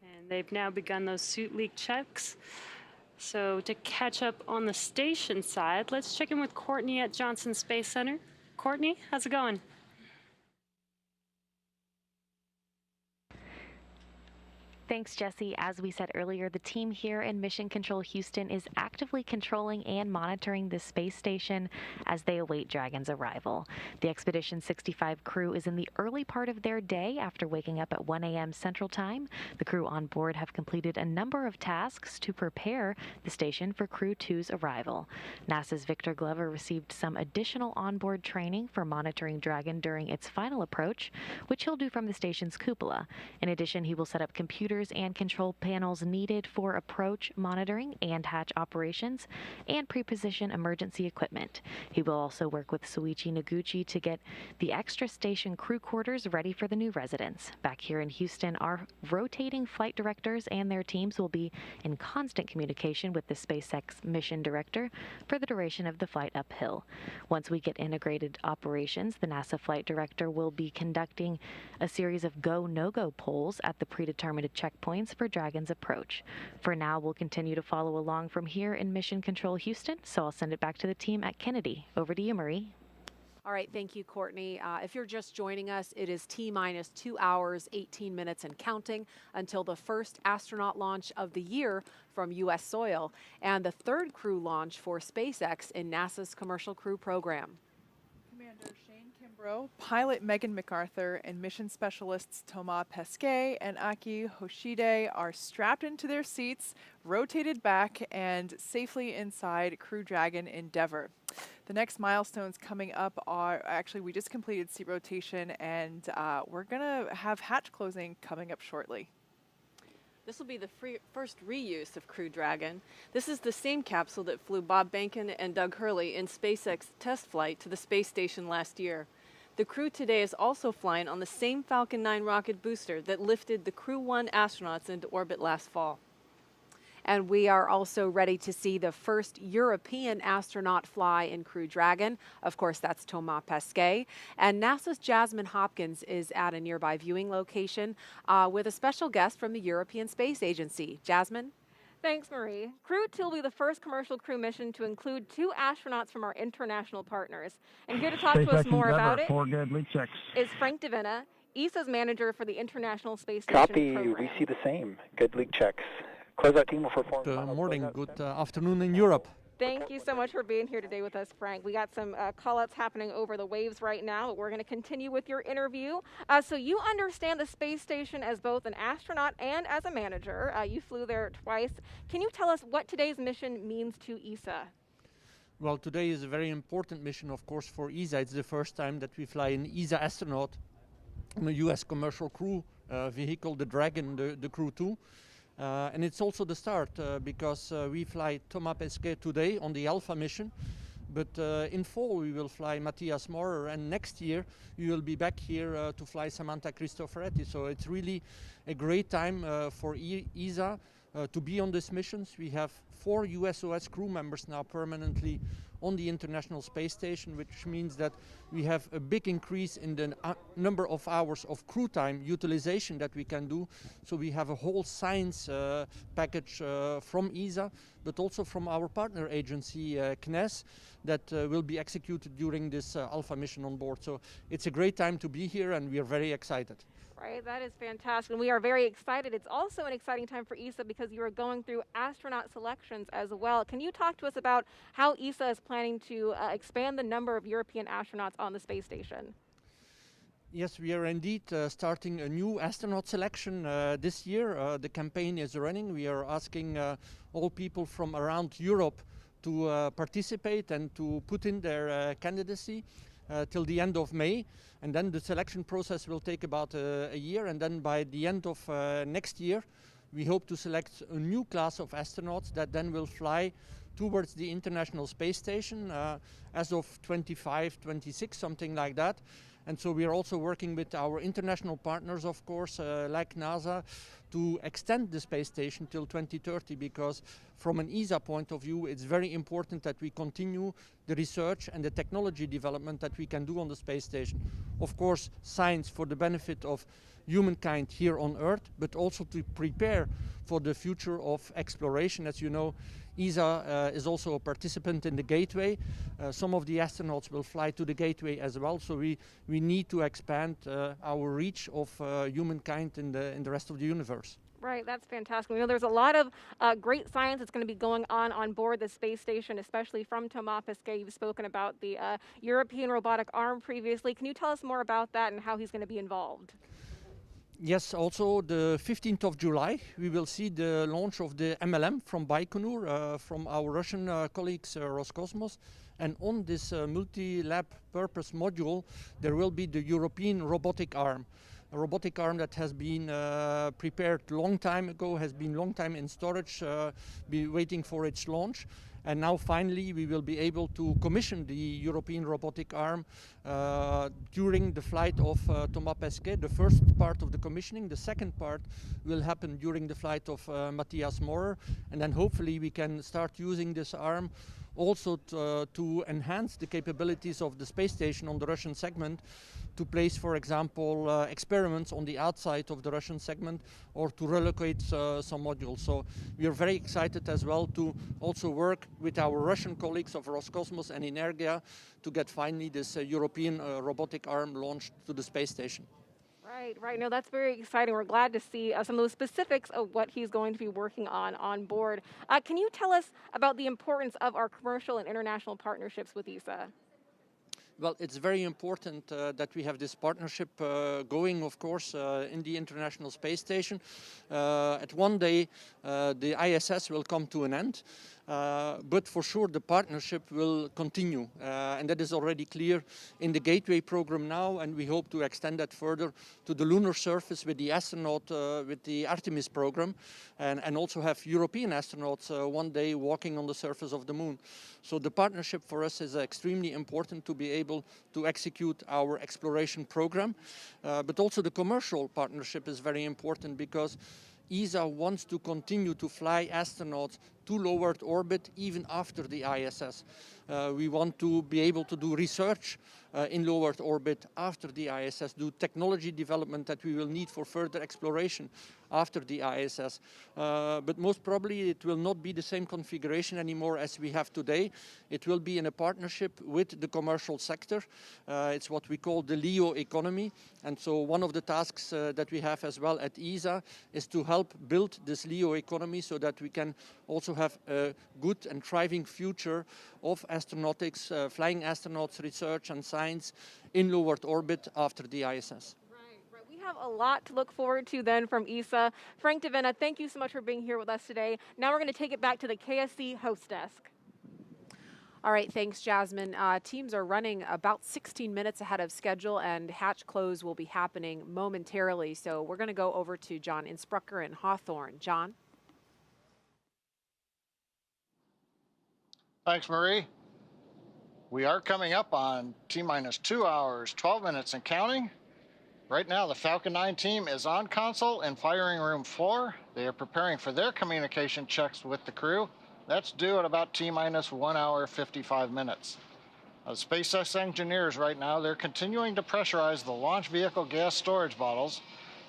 And they've now begun those suit leak checks. So to catch up on the station side, let's check in with Courtney at Johnson Space Center. Courtney, how's it going? Thanks, Jesse. As we said earlier, the team here in Mission Control Houston is actively controlling and monitoring the space station as they await Dragon's arrival. The Expedition 65 crew is in the early part of their day after waking up at 1 a.m. Central Time. The crew on board have completed a number of tasks to prepare the station for Crew 2's arrival. NASA's Victor Glover received some additional onboard training for monitoring Dragon during its final approach, which he'll do from the station's cupola. In addition, he will set up computers and control panels needed for approach monitoring and hatch operations and pre-position emergency equipment. He will also work with Soichi Noguchi to get the extra station crew quarters ready for the new residents. Back here in Houston, our rotating flight directors and their teams will be in constant communication with the SpaceX mission director for the duration of the flight uphill. Once we get integrated operations, the NASA flight director will be conducting a series of go-no-go polls at the predetermined checkpoints for Dragon's approach. For now, we'll continue to follow along from here in Mission Control Houston, so I'll send it back to the team at Kennedy. Over to you, Marie. All right, thank you, Courtney. If you're just joining us, it is T-minus 2 hours, 18 minutes and counting until the first astronaut launch of the year from U.S. soil and the third crew launch for SpaceX in NASA's Commercial Crew Program. Commander Shane Kimbrough, pilot Megan MacArthur, and mission specialists Thomas Pesquet and Aki Hoshide are strapped into their seats, rotated back, and safely inside Crew Dragon Endeavour. The next milestones coming up are, actually we just completed seat rotation, and we're going to have hatch closing coming up shortly. This will be the first reuse of Crew Dragon. This is the same capsule that flew Bob Behnken and Doug Hurley in SpaceX test flight to the space station last year. The crew today is also flying on the same Falcon 9 rocket booster that lifted the Crew 1 astronauts into orbit last fall. And we are also ready to see the first European astronaut fly in Crew Dragon. Of course, that's Thomas Pesquet. And NASA's Jasmine Hopkins is at a nearby viewing location with a special guest from the European Space Agency. Jasmine? Thanks, Marie. Crew 2 will be the first commercial crew mission to include 2 astronauts from our international partners. And here to talk to us more about it is Frank Davina, ESA's manager for the International Space Station program. We see the same. Good leak checks. Closeout team will perform. Good morning, good afternoon in Europe. Thank you so much for being here today with us, Frank. We got some call-outs happening over the waves right now, but we're going to continue with your interview. So you understand the space station as both an astronaut and as a manager. You flew there twice. Can you tell us what today's mission means to ESA? Well, today is a very important mission, of course, for ESA. It's the first time that we fly an ESA astronaut on a U.S. commercial crew vehicle, the Dragon, the Crew 2. And it's also the start because we fly Thomas Pesquet today on the Alpha mission, but in fall we will fly Matthias Maurer, and next year we will be back here to fly Samantha Cristoforetti. So it's really a great time for ESA to be on these missions. We have 4 USOS crew members now permanently on the International Space Station, which means that we have a big increase in the number of hours of crew time utilization that we can do. So we have a whole science package from ESA, but also from our partner agency, CNES, that will be executed during this Alpha mission on board. So it's a great time to be here, and we are very excited. Right, that is fantastic. And we are very excited. It's also an exciting time for ESA because you are going through astronaut selections as well. Can you talk to us about how ESA is planning to expand the number of European astronauts on the space station? Yes, we are indeed starting a new astronaut selection this year. The campaign is running. We are asking all people from around Europe to participate and to put in their candidacy till the end of May. And then the selection process will take about a year. And then by the end of next year, we hope to select a new class of astronauts that then will fly towards the International Space Station as of 25, 26, something like that. And so we are also working with our international partners, of course, like NASA, to extend the space station till 2030, because from an ESA point of view, it's very important that we continue the research and the technology development that we can do on the space station. Of course, science for the benefit of humankind here on Earth, but also to prepare for the future of exploration. As you know, ESA is also a participant in the Gateway. Some of the astronauts will fly to the Gateway as well, so we need to expand our reach of humankind in the rest of the universe. Right, that's fantastic. We know there's a lot of great science that's going to be going on board the space station, especially from Thomas Pesquet. You've spoken about the European robotic arm previously. Can you tell us more about that and how he's going to be involved? Yes, also the 15th of July, we will see the launch of the MLM from Baikonur, from our Russian colleagues, Roscosmos. And on this multi-lab purpose module, there will be the European robotic arm. A robotic arm that has been prepared long time ago, has been long time in storage, be waiting for its launch. And now finally we will be able to commission the European robotic arm during the flight of Thomas Pesquet, the first part of the commissioning. The second part will happen during the flight of Matthias Maurer. And then hopefully we can start using this arm also to enhance the capabilities of the space station on the Russian segment, to place, for example, experiments on the outside of the Russian segment, or to relocate some modules. So we are very excited as well to also work with our Russian colleagues of Roscosmos and Energia to get finally this European robotic arm launched to the space station. Right. No, that's very exciting. We're glad to see some of those specifics of what he's going to be working on board. Can you tell us about the importance of our commercial and international partnerships with ESA? Well, it's very important that we have this partnership going, of course, in the International Space Station. At one day, the ISS will come to an end, but for sure the partnership will continue. And that is already clear in the Gateway program now, and we hope to extend that further to the lunar surface with the astronaut, with the Artemis program, and also have European astronauts one day walking on the surface of the moon. So the partnership for us is extremely important to be able to execute our exploration program. But also the commercial partnership is very important, because ESA wants to continue to fly astronauts to low Earth orbit even after the ISS. We want to be able to do research in low Earth orbit after the ISS, do technology development that we will need for further exploration after the ISS. But most probably it will not be the same configuration anymore as we have today. It will be in a partnership with the commercial sector. It's what we call the LEO economy. And so one of the tasks that we have as well at ESA is to help build this LEO economy so that we can also have a good and thriving future of astronautics, flying astronauts, research and science in low Earth orbit after the ISS. Right. We have a lot to look forward to then from ESA. Frank de Venne, thank you so much for being here with us today. Now we're going to take it back to the KSC host desk. All right, thanks, Jasmine. Teams are running about 16 minutes ahead of schedule, and hatch close will be happening momentarily. So we're going to go over to John Insprucker in Hawthorne. John? Thanks, Marie. We are coming up on T-minus 2 hours, 12 minutes and counting. Right now, the Falcon 9 team is on console in firing room 4. They are preparing for their communication checks with the crew. That's due at about T-minus 1 hour, 55 minutes. SpaceX engineers right now, they're continuing to pressurize the launch vehicle gas storage bottles.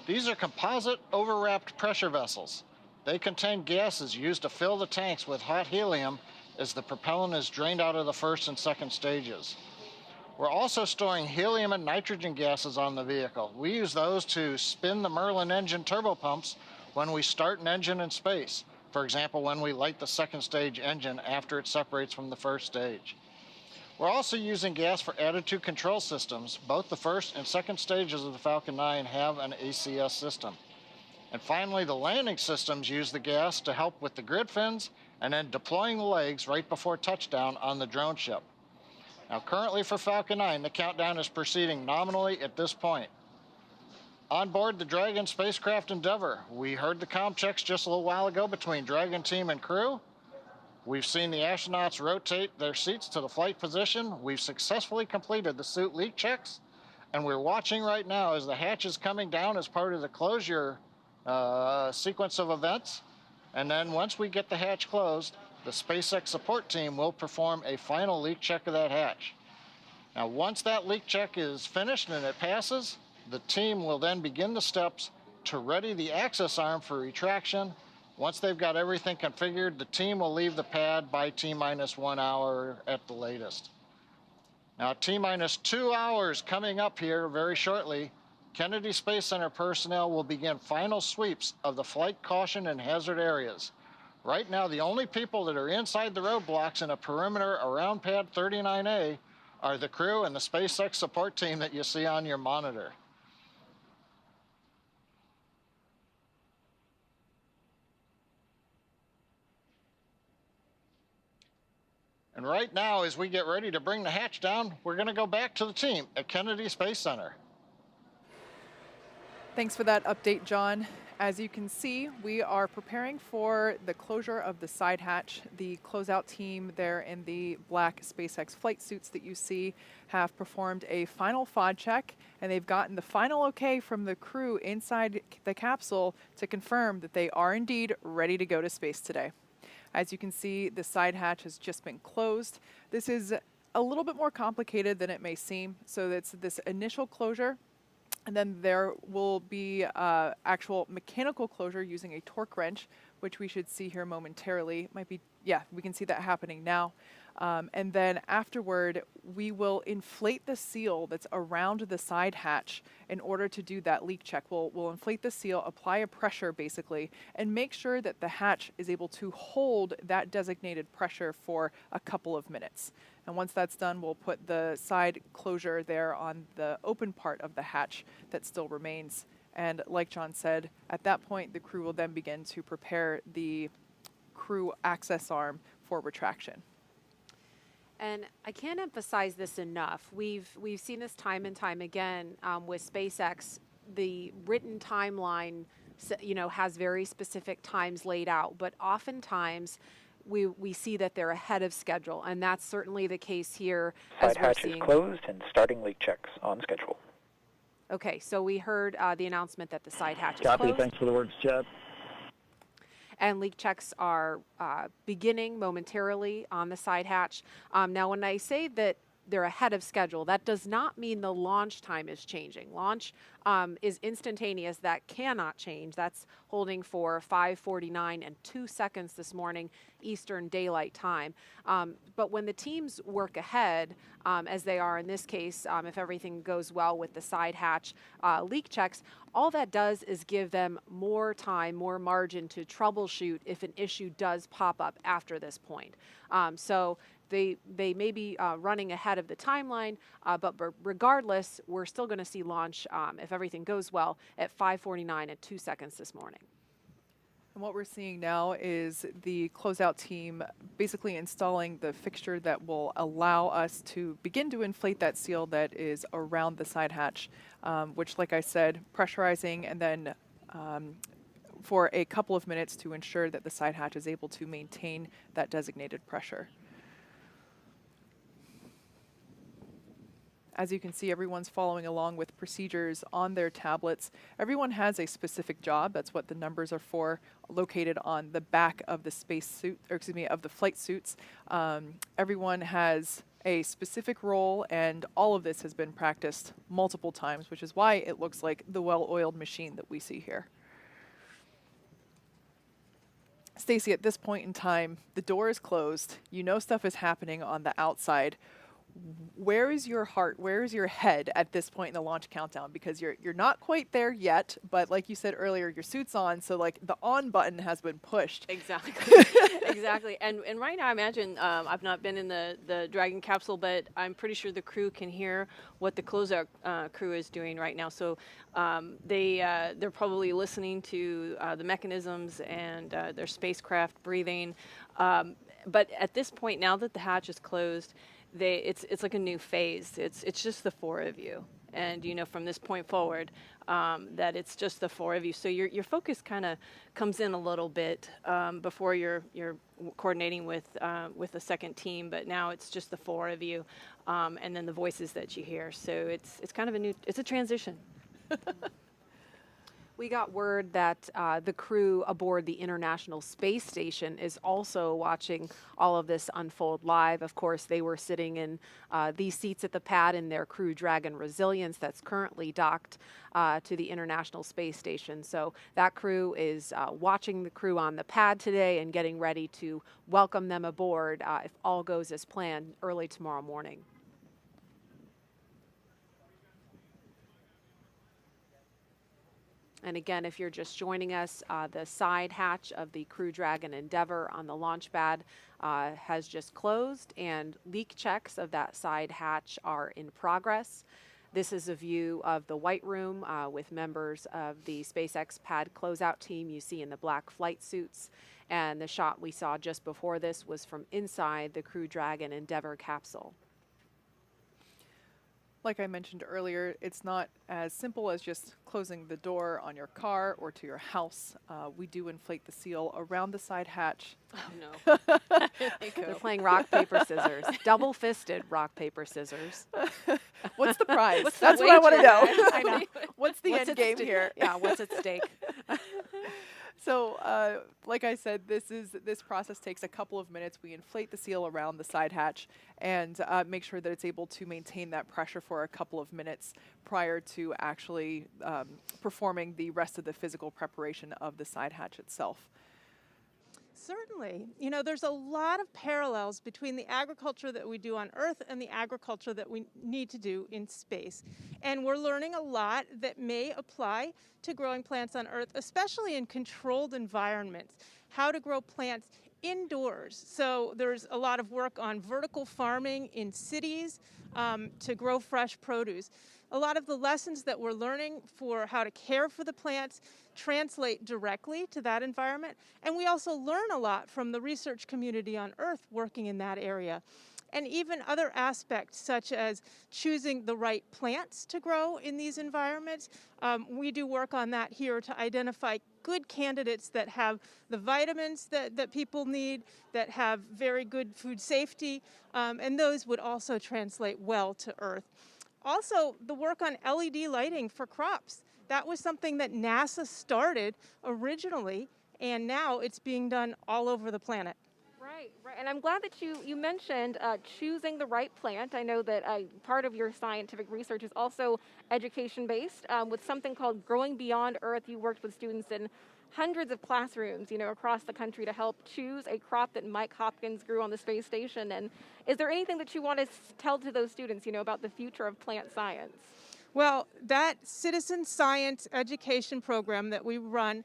These are composite overwrapped pressure vessels. They contain gases used to fill the tanks with hot helium as the propellant is drained out of the first and second stages. We're also storing helium and nitrogen gases on the vehicle. We use those to spin the Merlin engine turbopumps when we start an engine in space. For example, when we light the second stage engine after it separates from the first stage. We're also using gas for attitude control systems. Both the first and second stages of the Falcon 9 have an ACS system. And finally, the landing systems use the gas to help with the grid fins and then deploying the legs right before touchdown on the drone ship. Now, currently for Falcon 9, the countdown is proceeding nominally at this point. On board the Dragon spacecraft Endeavour, we heard the comm checks just a little while ago between Dragon team and crew. We've seen the astronauts rotate their seats to the flight position. We've successfully completed the suit leak checks, and we're watching right now as the hatch is coming down as part of the closure sequence of events. And then once we get the hatch closed, the SpaceX support team will perform a final leak check of that hatch. Now, once that leak check is finished and it passes, the team will then begin the steps to ready the access arm for retraction. Once they've got everything configured, the team will leave the pad by T-minus 1 hour at the latest. Now, T-minus 2 hours coming up here very shortly. Kennedy Space Center personnel will begin final sweeps of the flight caution and hazard areas. Right now, the only people that are inside the roadblocks in a perimeter around pad 39A are the crew and the SpaceX support team that you see on your monitor. And right now, as we get ready to bring the hatch down, we're going to go back to the team at Kennedy Space Center. Thanks for that update, John. As you can see, we are preparing for the closure of the side hatch. The closeout team there in the black SpaceX flight suits that you see have performed a final FOD check, and they've gotten the final okay from the crew inside the capsule to confirm that they are indeed ready to go to space today. As you can see, the side hatch has just been closed. This is a little bit more complicated than it may seem. So it's this initial closure, and then there will be actual mechanical closure using a torque wrench, which we should see here momentarily. Might be, yeah, we can see that happening now. And then afterward, we will inflate the seal that's around the side hatch in order to do that leak check. We'll inflate the seal, apply a pressure basically, and make sure that the hatch is able to hold that designated pressure for a couple of minutes. And once that's done, we'll put the side closure there on the open part of the hatch that still remains. And like John said, at that point, the crew will then begin to prepare the crew access arm for retraction. And I can't emphasize this enough. We've seen this time and time again with SpaceX. The written timeline, has very specific times laid out, but oftentimes we see that they're ahead of schedule, and that's certainly the case here. Side hatch is closed and starting leak checks on schedule. Okay, so we heard the announcement that the side hatch is Copy. closed. Thanks for the words, Chad. And leak checks are beginning momentarily on the side hatch. Now, when I say that they're ahead of schedule, that does not mean the launch time is changing. Launch is instantaneous. That cannot change. That's holding for 5:49 and 2 seconds this morning, Eastern Daylight Time. But when the teams work ahead, as they are in this case, if everything goes well with the side hatch leak checks, all that does is give them more time, more margin to troubleshoot if an issue does pop up after this point. So they may be running ahead of the timeline, but regardless, we're still going to see launch, if everything goes well, at 5:49 and 2 seconds this morning. And what we're seeing now is the closeout team basically installing the fixture that will allow us to begin to inflate that seal that is around the side hatch, which, like I said, pressurizing and then for a couple of minutes to ensure that the side hatch is able to maintain that designated pressure. As you can see, everyone's following along with procedures on their tablets. Everyone has a specific job. That's what the numbers are for, located on the back of the of the flight suits. Everyone has a specific role, and all of this has been practiced multiple times, which is why it looks like the well-oiled machine that we see here. Stacy, at this point in time, the door is closed. You know stuff is happening on the outside. where is your heart? Where is your head at this point in the launch countdown? Because you're not quite there yet, but like you said earlier, your suit's on, so like the on button has been pushed. Exactly. Exactly. And right now, I imagine, I've not been in the Dragon capsule, but I'm pretty sure the crew can hear what the closeout crew is doing right now. So they're probably listening to the mechanisms and their spacecraft breathing. But at this point, now that the hatch is closed, it's like a new phase. It's just the four of you. And you know, from this point forward, that it's just the four of you. So your focus kind of comes in a little bit before you're coordinating with a second team. But now it's just the four of you, and then the voices that you hear. So it's kind of it's a transition. We got word that the crew aboard the International Space Station is also watching all of this unfold live. Of course, they were sitting in these seats at the pad in their Crew Dragon Resilience that's currently docked to the International Space Station. So that crew is watching the crew on the pad today and getting ready to welcome them aboard if all goes as planned early tomorrow morning. And again, if you're just joining us, the side hatch of the Crew Dragon Endeavour on the launch pad has just closed, and leak checks of that side hatch are in progress. This is a view of the White Room with members of the SpaceX pad closeout team you see in the black flight suits. And the shot we saw just before this was from inside the Crew Dragon Endeavour capsule. Like I mentioned earlier, it's not as simple as just closing the door on your car or to your house. We do inflate the seal around the side hatch. Oh, no. They're playing rock, paper, scissors. Double-fisted rock, paper, scissors. What's the prize? What's That's the what I want to wager? know. I know. What's the end game here? Yeah, what's at stake? So, like I said, this process takes a couple of minutes. We inflate the seal around the side hatch and make sure that it's able to maintain that pressure for a couple of minutes prior to actually performing the rest of the physical preparation of the side hatch itself. Certainly. You know, there's a lot of parallels between the agriculture that we do on Earth and the agriculture that we need to do in space. And we're learning a lot that may apply to growing plants on Earth, especially in controlled environments, how to grow plants indoors. So there's a lot of work on vertical farming in cities to grow fresh produce. A lot of the lessons that we're learning for how to care for the plants translate directly to that environment. And we also learn a lot from the research community on Earth working in that area. And even other aspects such as choosing the right plants to grow in these environments. We do work on that here to identify good candidates that have the vitamins that people need, that have very good food safety, and those would also translate well to Earth. Also, the work on LED lighting for crops. That was something that NASA started originally, and now it's being done all over the planet. Right. And I'm glad that you mentioned choosing the right plant. I know that part of your scientific research is also education-based. With something called Growing Beyond Earth, you worked with students in hundreds of classrooms, across the country to help choose a crop that Mike Hopkins grew on the space station. And is there anything that you want to tell to those students, about the future of plant science? Well, that citizen science education program that we run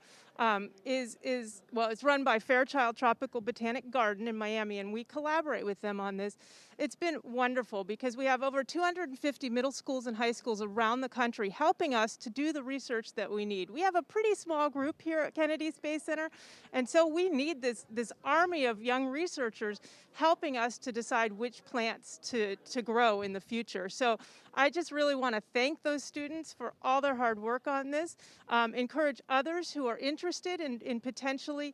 it's run by Fairchild Tropical Botanic Garden in Miami, and we collaborate with them on this. It's been wonderful because we have over 250 middle schools and high schools around the country helping us to do the research that we need. We have a pretty small group here at Kennedy Space Center, and so we need this army of young researchers helping us to decide which plants to grow in the future. So I just really want to thank those students for all their hard work on this, encourage others who are interested in potentially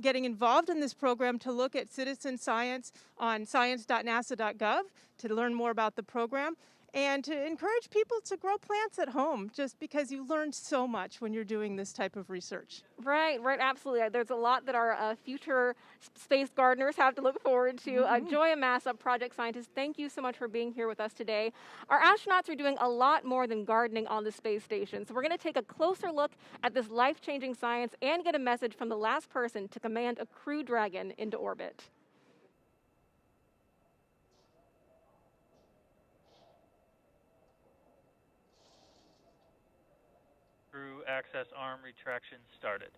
getting involved in this program to look at citizen science on science.nasa.gov to learn more about the program, and to encourage people to grow plants at home, just because you learn so much when you're doing this type of research. Right, absolutely. There's a lot that our future space gardeners have to look forward to. Joy Amasa, project scientist, thank you so much for being here with us today. Our astronauts are doing a lot more than gardening on the space station, so we're going to take a closer look at this life-changing science and get a message from the last person to command a Crew Dragon into orbit. access arm retraction started.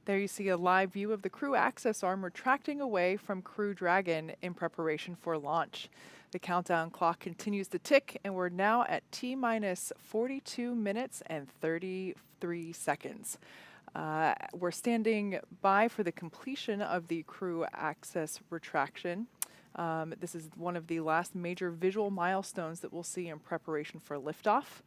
There you see a live view of the crew access arm retracting away from Crew Dragon in preparation for launch. The countdown clock continues to tick, and we're now at T-minus 42 minutes and 33 seconds. We're standing by for the completion of the crew access retraction. This is one of the last major visual milestones that we'll see in preparation for liftoff.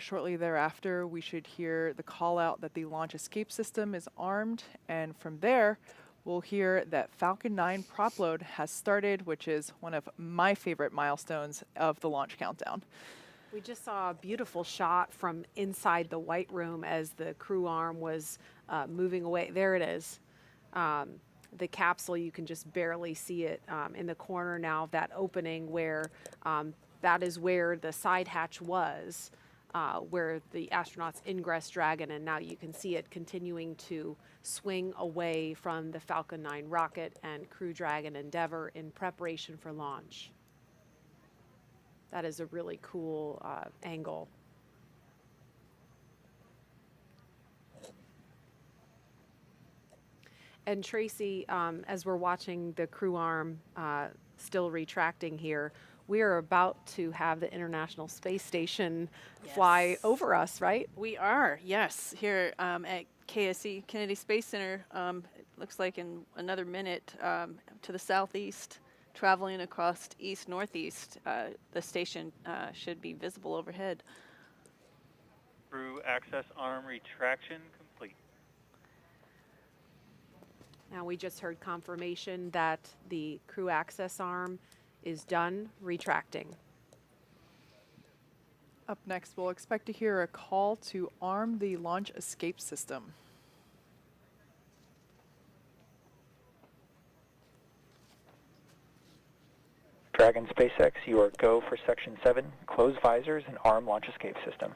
Shortly thereafter, we should hear the call out that the launch escape system is armed, and from there, we'll hear that Falcon 9 prop load has started, which is one of my favorite milestones of the launch countdown. We just saw a beautiful shot from inside the white room as the crew arm was moving away. There it is. The capsule, you can just barely see it in the corner now of that opening where that is where the side hatch was. Where the astronauts ingress Dragon, and now you can see it continuing to swing away from the Falcon 9 rocket and Crew Dragon Endeavour in preparation for launch. That is a really cool angle. And Tracy, as we're watching the crew arm still retracting here, we are about to have the International Space Station fly over us, right? We are, yes, here at KSC, Kennedy Space Center. It looks like in another minute to the southeast, traveling across east-northeast, the station should be visible overhead. Crew access arm retraction complete. Now we just heard confirmation that the crew access arm is done retracting. Up next, we'll expect to hear a call to arm the launch escape system. Dragon SpaceX, you are go for Section 7. Close visors and arm launch escape system.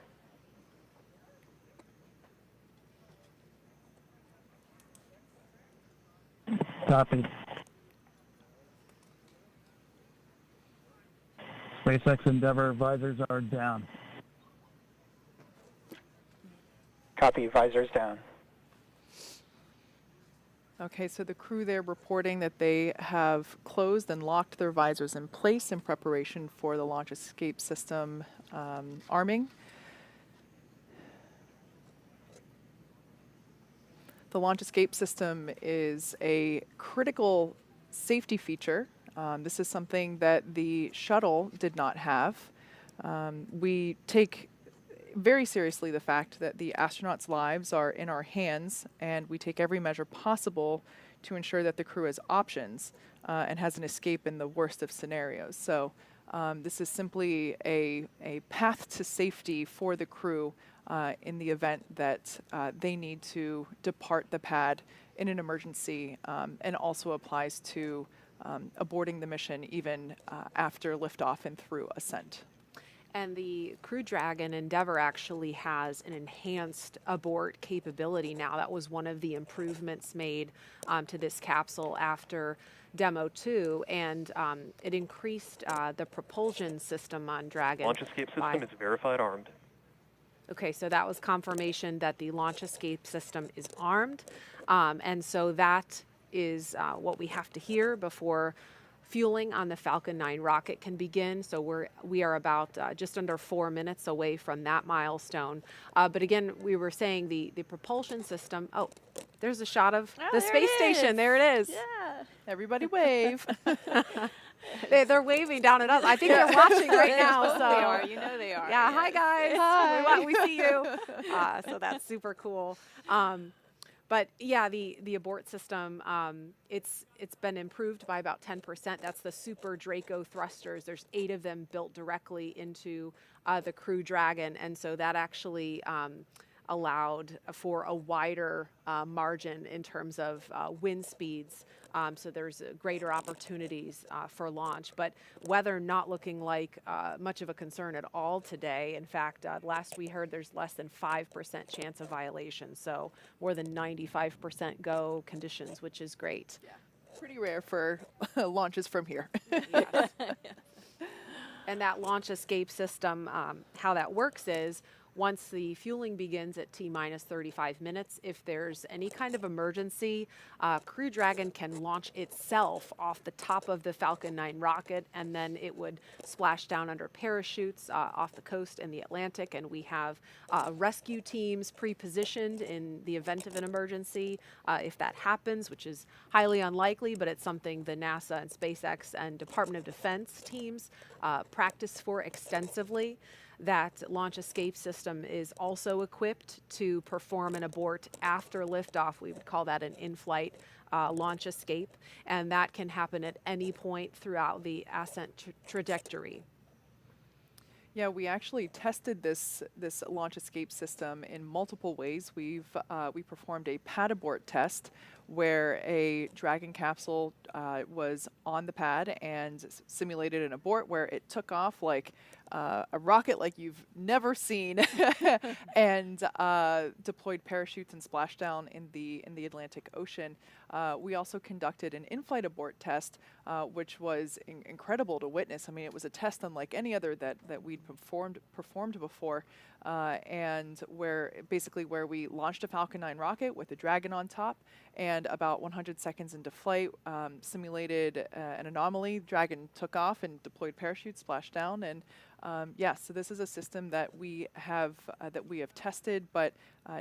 Copy. SpaceX Endeavour visors are down. Copy, visors down. Okay, so the crew there reporting that they have closed and locked their visors in place in preparation for the launch escape system arming. The launch escape system is a critical safety feature. This is something that the shuttle did not have. We take very seriously the fact that the astronauts' lives are in our hands, and we take every measure possible to ensure that the crew has options and has an escape in the worst of scenarios. So this is simply a path to safety for the crew in the event that they need to depart the pad in an emergency, and also applies to aborting the mission even after liftoff and through ascent. And the Crew Dragon Endeavour actually has an enhanced abort capability now. That was one of the improvements made to this capsule after Demo 2, and it increased the propulsion system on Dragon. Launch escape system is verified armed. Okay, so that was confirmation that the launch escape system is armed, and so that is what we have to hear before fueling on the Falcon 9 rocket can begin. So we are about just under 4 minutes away from that milestone. But again, we were saying the propulsion system. Oh, there's a shot of the space station. There it is. Yeah. Everybody wave. They're waving down at us. I think they're watching right now. So they are. You know they are. Yeah. Yes. Hi guys. Hi. We see you. So that's super cool. But yeah, the abort system, it's been improved by about 10%. That's the Super Draco thrusters. There's 8 of them built directly into the Crew Dragon, and so that actually allowed for a wider margin in terms of wind speeds. So there's greater opportunities for launch. But weather not looking like much of a concern at all today. In fact, last we heard there's less than 5% chance of violation. So more than 95% go conditions, which is great. Yeah, pretty rare for launches from here. Yes. And that launch escape system, how that works is, once the fueling begins at T-minus 35 minutes, if there's any kind of emergency, Crew Dragon can launch itself off the top of the Falcon 9 rocket, and then it would splash down under parachutes off the coast in the Atlantic, and we have rescue teams pre-positioned in the event of an emergency if that happens, which is highly unlikely, but it's something the NASA and SpaceX and Department of Defense teams practice for extensively. That launch escape system is also equipped to perform an abort after liftoff. We would call that an in-flight launch escape, and that can happen at any point throughout the ascent trajectory. Yeah, we actually tested this launch escape system in multiple ways. We performed a pad abort test where a Dragon capsule was on the pad and simulated an abort where it took off like a rocket like you've never seen and deployed parachutes and splashed down in the Atlantic Ocean. We also conducted an in-flight abort test, which was incredible to witness. I mean, it was a test unlike any other that we'd performed before, and where we launched a Falcon 9 rocket with a Dragon on top, and about 100 seconds into flight, simulated an anomaly. Dragon took off and deployed parachutes, splashed down, and so this is a system that we have tested, but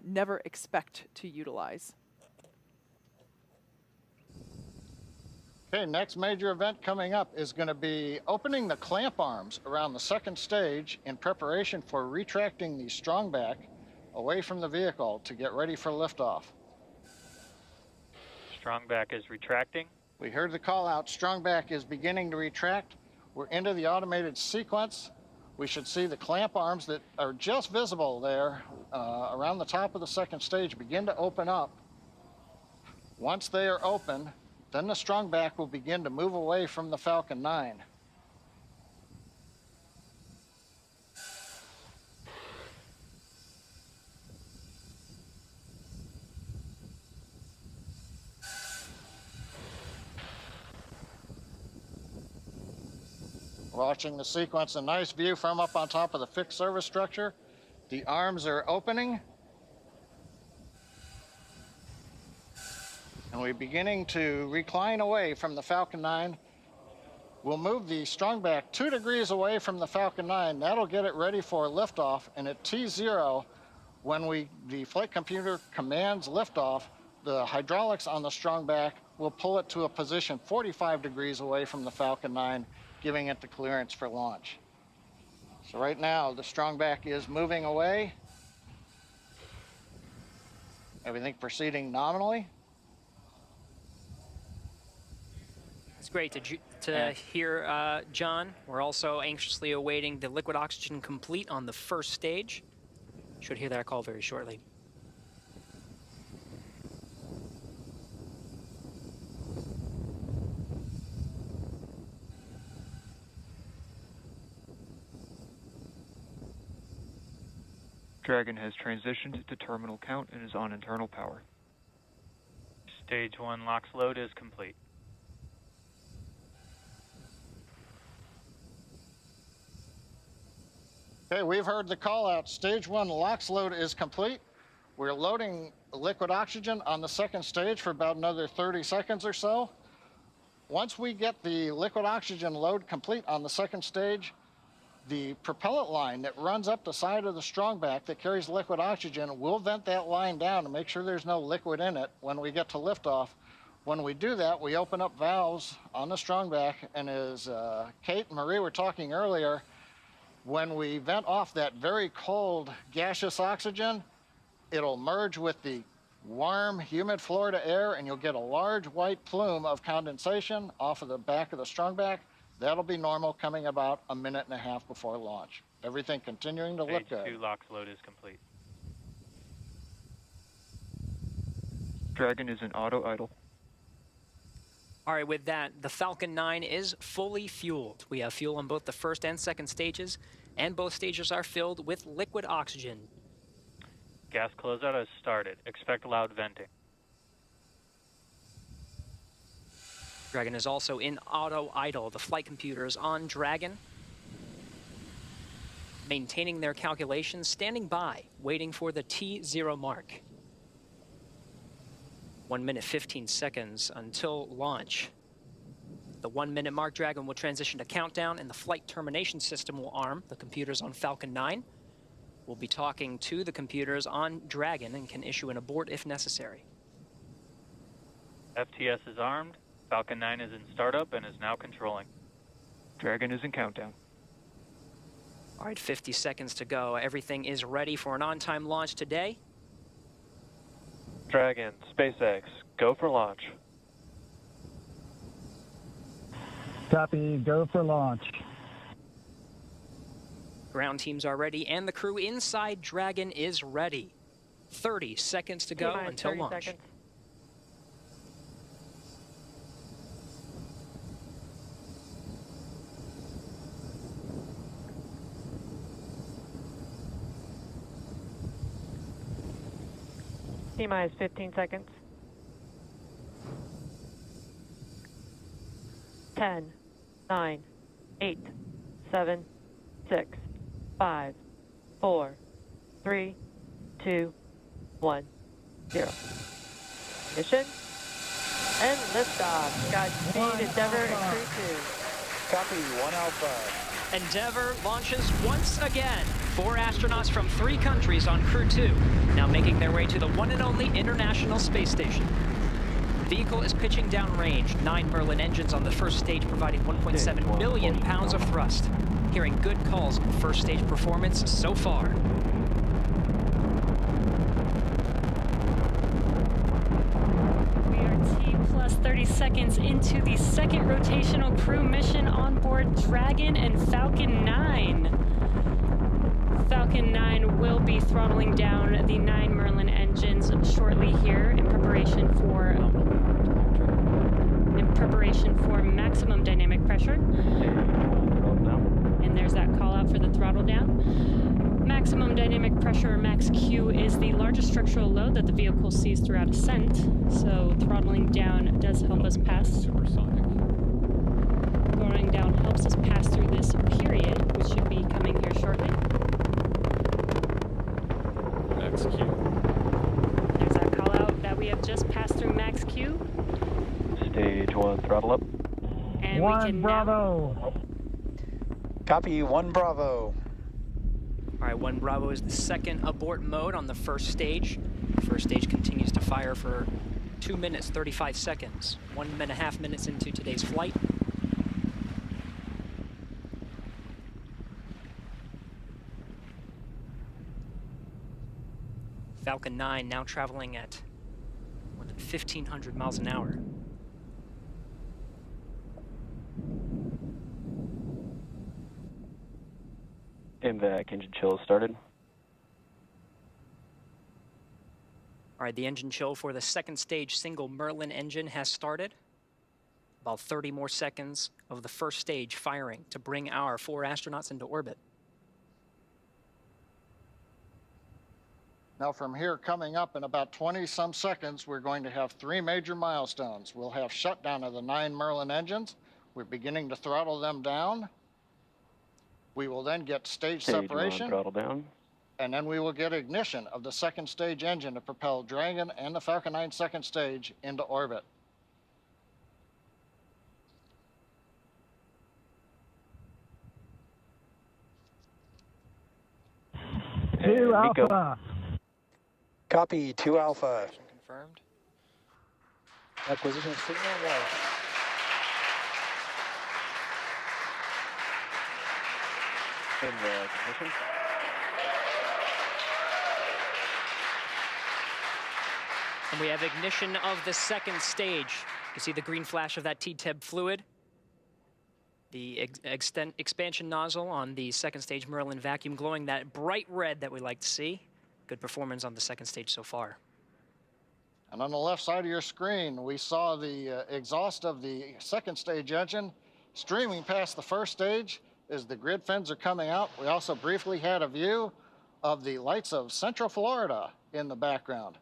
never expect to utilize. Okay, next major event coming up is going to be opening the clamp arms around the second stage in preparation for retracting the strongback away from the vehicle to get ready for liftoff. Strongback is retracting. We heard the call out. Strongback is beginning to retract. We're into the automated sequence. We should see the clamp arms that are just visible there around the top of the second stage begin to open up. Once they are open, then the strongback will begin to move away from the Falcon 9. Watching the sequence, a nice view from up on top of the fixed service structure. The arms are opening. And we're beginning to recline away from the Falcon 9. We'll move the strongback 2 degrees away from the Falcon 9. That'll get it ready for liftoff. And at T0, when the flight computer commands liftoff, the hydraulics on the strongback will pull it to a position 45 degrees away from the Falcon 9, giving it the clearance for launch. So right now, the strongback is moving away. Everything proceeding nominally. It's great to hear, John. We're also anxiously awaiting the liquid oxygen complete on the first stage. Should hear that call very shortly. Dragon has transitioned to terminal count and is on internal power. Stage 1 LOX load is complete. Okay, we've heard the call out. Stage 1 LOX load is complete. We're loading liquid oxygen on the second stage for about another 30 seconds or so. Once we get the liquid oxygen load complete on the second stage, the propellant line that runs up the side of the strongback that carries liquid oxygen, we'll vent that line down to make sure there's no liquid in it when we get to liftoff. When we do that, we open up valves on the strongback, and as Kate and Marie were talking earlier, when we vent off that very cold gaseous oxygen, it'll merge with the warm, humid Florida air, and you'll get a large white plume of condensation off of the back of the strongback. That'll be normal, coming about a minute and a half before launch. Everything continuing to look good. Stage 2 LOX load is complete. Dragon is in auto idle. All right, with that, the Falcon 9 is fully fueled. We have fuel on both the first and second stages, and both stages are filled with liquid oxygen. Gas closeout has started. Expect loud venting. Dragon is also in auto idle. The flight computers on Dragon, maintaining their calculations, standing by, waiting for the T0 mark. 1 minute, 15 seconds until launch. The 1 minute mark, Dragon will transition to countdown, and the flight termination system will arm the computers on Falcon 9. We'll be talking to the computers on Dragon and can issue an abort if necessary. FTS is armed. Falcon 9 is in startup and is now controlling. Dragon is in countdown. All right, 50 seconds to go. Everything is ready for an on-time launch today. Dragon, SpaceX, go for launch. Copy, go for launch. Ground teams are ready, and the crew inside Dragon is ready. 30 seconds to go until launch. Seconds. T-minus 15 seconds. 10, 9, 8, 7, 6, 5, 4, 3, 2, 1, 0. Mission and liftoff. Godspeed, Endeavour and Crew 2. Copy, 1 Alpha. Endeavour launches once again. 4 astronauts from 3 countries on Crew 2, now making their way to the one and only International Space Station. The vehicle is pitching downrange. 9 Merlin engines on the first stage, providing 1.7 million pounds of thrust. Hearing good calls on first stage performance so far. We are T plus 30 seconds into the second rotational crew mission on board Dragon and Falcon 9. Falcon 9 will be throttling down the 9 Merlin engines shortly here in preparation for maximum dynamic pressure. And there's that call out for the throttle down. Maximum dynamic pressure, max Q, is the largest structural load that the vehicle sees throughout ascent. So throttling down does help us pass. Supersonic. Throttling down helps us pass through this period, which should be coming here shortly. Max Q. There's that call out that we have just passed through max Q. Stage 1, throttle up. And 1 we can Bravo. Copy, 1 Bravo. All right, 1 Bravo is the second abort mode on the first stage. The first stage continues to fire for 2 minutes, 35 seconds. 1.5 minutes into today's flight. Falcon 9 now traveling at more than 1,500 miles an hour. MVAC engine chill started. All right, the engine chill for the second stage single Merlin engine has started. About 30 more seconds of the first stage firing to bring our 4 astronauts into orbit. Now from here, coming up in about 20-some seconds, we're going to have 3 major milestones. We'll have shutdown of the 9 Merlin engines. We're beginning to throttle them down. We will then get stage separation. Throttle down. And then we will get ignition of the second stage engine to propel Dragon and the Falcon 9 second stage into orbit. Two Alpha. Copy, 2 Alpha. Confirmed. Acquisition signal lost. Ignition. And we have ignition of the second stage. You see the green flash of that T-teb fluid. The expansion nozzle on the second stage Merlin vacuum glowing that bright red that we like to see. Good performance on the second stage so far. And on the left side of your screen, we saw the exhaust of the second stage engine streaming past the first stage as the grid fins are coming out. We also briefly had a view of the lights of Central Florida in the background.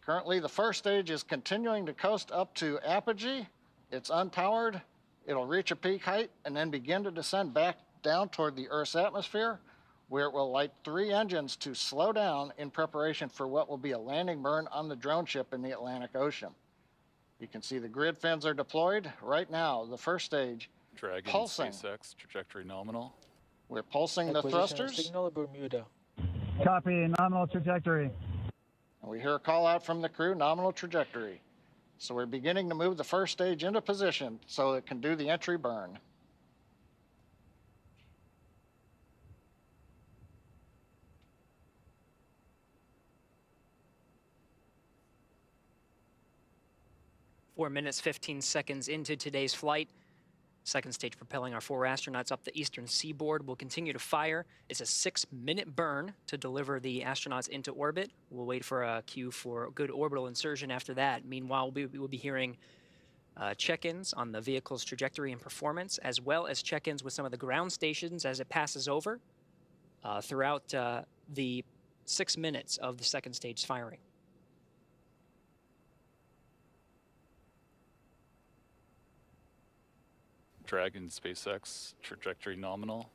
Currently, the first stage is continuing to coast up to apogee. It's unpowered. It'll reach a peak height and then begin to descend back down toward the Earth's atmosphere, where it will light 3 engines to slow down in preparation for what will be a landing burn on the drone ship in the Atlantic Ocean. You can see the grid fins are deployed. Right now, the first stage Dragon, pulsing. SpaceX, trajectory nominal. We're pulsing the thrusters. Signal Bermuda. Copy, nominal trajectory. And we hear a call out from the crew, nominal trajectory. So we're beginning to move the first stage into position so it can do the entry burn. Four minutes, 15 seconds into today's flight. Second stage propelling our 4 astronauts up the eastern seaboard. We'll continue to fire. It's a 6-minute burn to deliver the astronauts into orbit. We'll wait for a cue for good orbital insertion after that. Meanwhile, we'll be hearing check-ins on the vehicle's trajectory and performance, as well as check-ins with some of the ground stations as it passes over throughout the 6 minutes of the second stage firing. Dragon, SpaceX, trajectory nominal.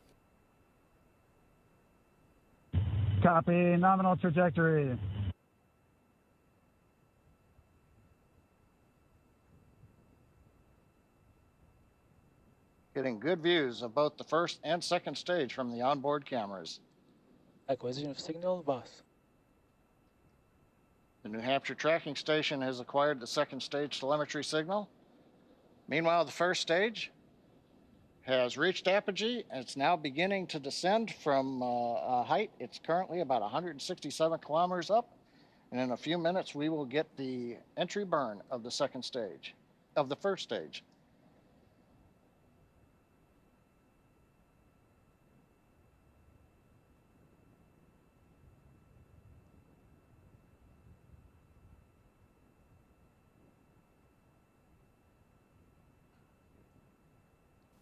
Copy, nominal trajectory. Getting good views of both the first and second stage from the onboard cameras. Acquisition of signal, boss. The New Hampshire tracking station has acquired the second stage telemetry signal. Meanwhile, the first stage has reached apogee, and it's now beginning to descend from a height. It's currently about 167 kilometers up, and in a few minutes we will get the entry burn of the second stage, of the first stage.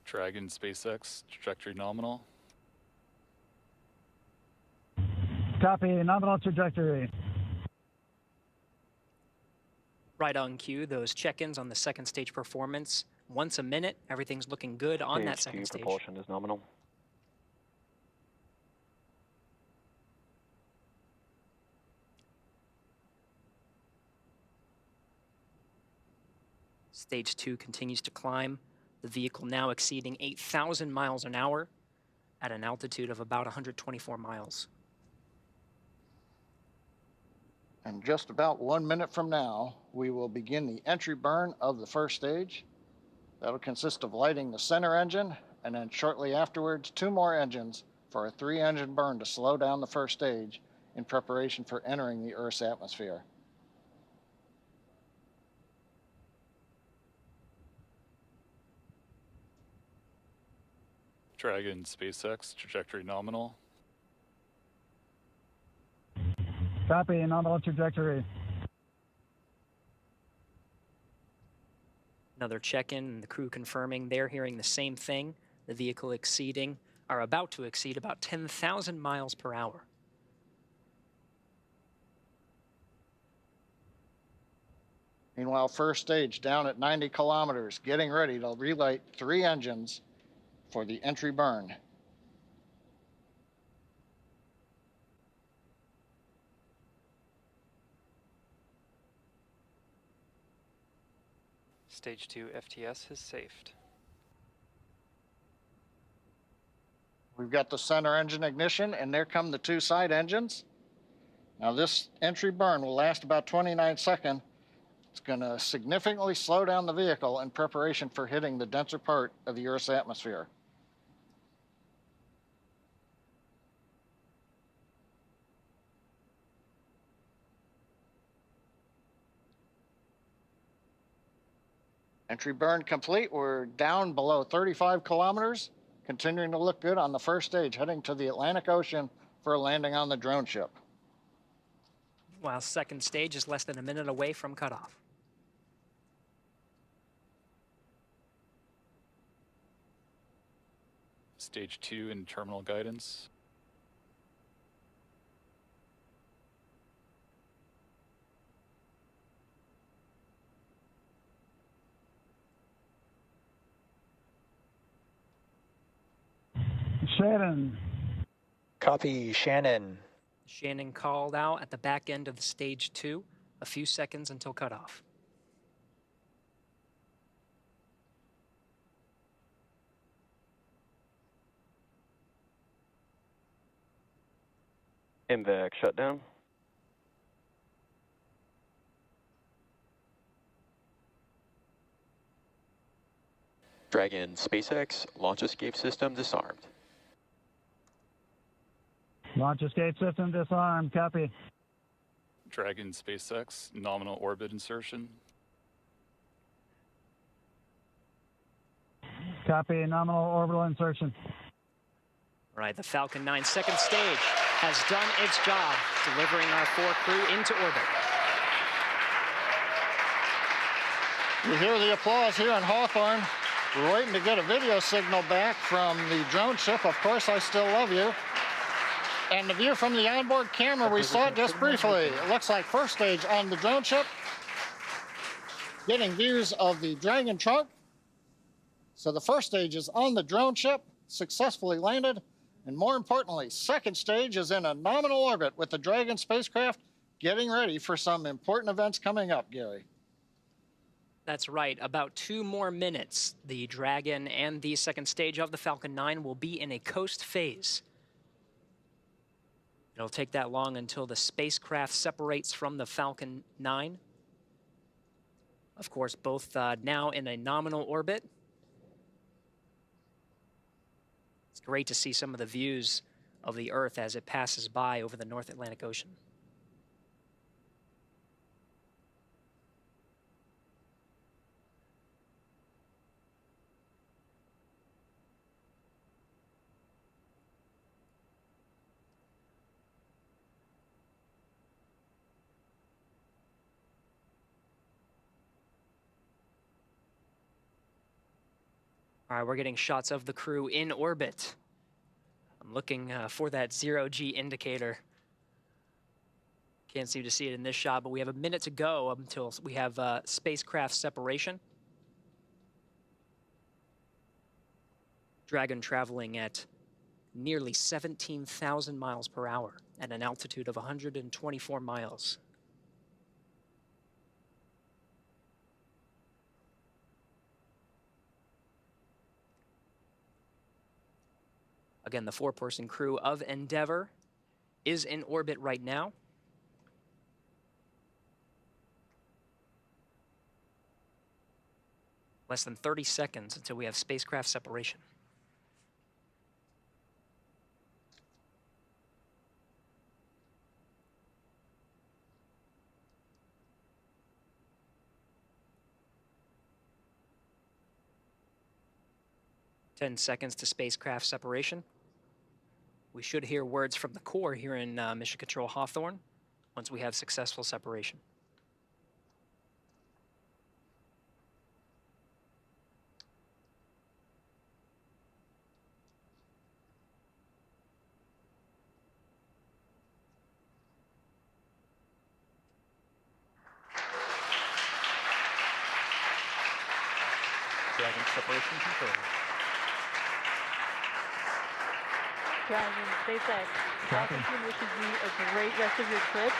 Dragon, SpaceX, trajectory nominal. Copy, nominal trajectory. Right on cue, those check-ins on the second stage performance. Once a minute, everything's looking good on that second stage. Propulsion is nominal. Stage 2 continues to climb. The vehicle now exceeding 8,000 miles an hour at an altitude of about 124 miles. And just about 1 minute from now, we will begin the entry burn of the first stage. That'll consist of lighting the center engine, and then shortly afterwards, 2 more engines for a 3-engine burn to slow down the first stage in preparation for entering the Earth's atmosphere. Dragon, SpaceX, trajectory nominal. Copy, nominal trajectory. Another check-in, and the crew confirming they're hearing the same thing. The vehicle about to exceed about 10,000 miles per hour. Meanwhile, first stage down at 90 kilometers, getting ready to relight 3 engines for the entry burn. Stage 2 FTS has safed. We've got the center engine ignition, and there come the 2 side engines. Now this entry burn will last about 29 seconds. It's going to significantly slow down the vehicle in preparation for hitting the denser part of the Earth's atmosphere. Entry burn complete. We're down below 35 kilometers, continuing to look good on the first stage, heading to the Atlantic Ocean for a landing on the drone ship. While second stage is less than a minute away from cutoff. Stage 2 in terminal guidance. Shannon. Copy, Shannon. Shannon called out at the back end of stage 2, a few seconds until cutoff. MVAC shutdown. Dragon SpaceX launch escape system disarmed. Launch escape system disarmed. Copy. Dragon SpaceX nominal orbit insertion. Copy. Nominal orbital insertion. All right, the Falcon 9 second stage has done its job, delivering our 4 crew into orbit. You hear the applause here in Hawthorne. We're waiting to get a video signal back from the drone ship. Of course, I still love you. And the view from the onboard camera, we saw it just briefly. It looks like first stage on the drone ship. Getting views of the Dragon trunk. So the first stage is on the drone ship, successfully landed. And more importantly, second stage is in a nominal orbit with the Dragon spacecraft getting ready for some important events coming up, Gary. That's right. About 2 more minutes. The Dragon and the second stage of the Falcon 9 will be in a coast phase. It'll take that long until the spacecraft separates from the Falcon 9. Of course, both now in a nominal orbit. It's great to see some of the views of the Earth as it passes by over the North Atlantic Ocean. All right, we're getting shots of the crew in orbit. I'm looking for that 0G indicator. Can't seem to see it in this shot, but we have a minute to go until we have spacecraft separation. Dragon traveling at nearly 17,000 miles per hour at an altitude of 124 miles. Again, the 4-person crew of Endeavour is in orbit right now. Less than 30 seconds until we have spacecraft separation. Ten seconds to spacecraft separation. We should hear words from the core here in Mission Control Hawthorne once we have successful separation. Dragon separation confirmed. Dragon, SpaceX, Falcon team wishes you a great rest of your trip.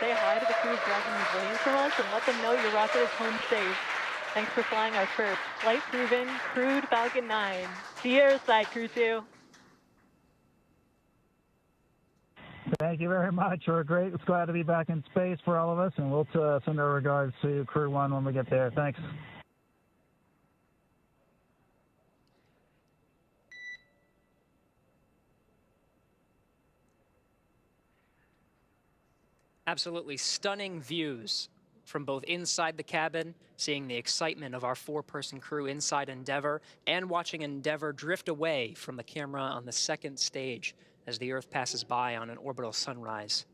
Say hi to the crew of Dragon who's waiting for us and let them know your rocket is home safe. Thanks for flying our first flight-proven, crewed Falcon 9. Sierra side, Crew 2. Thank you very much. We're great. It's glad to be back in space for all of us, and we'll send our regards to Crew 1 when we get there. Thanks. Absolutely stunning views from both inside the cabin, seeing the excitement of our 4-person crew inside Endeavour, and watching Endeavour drift away from the camera on the second stage as the Earth passes by on an orbital sunrise.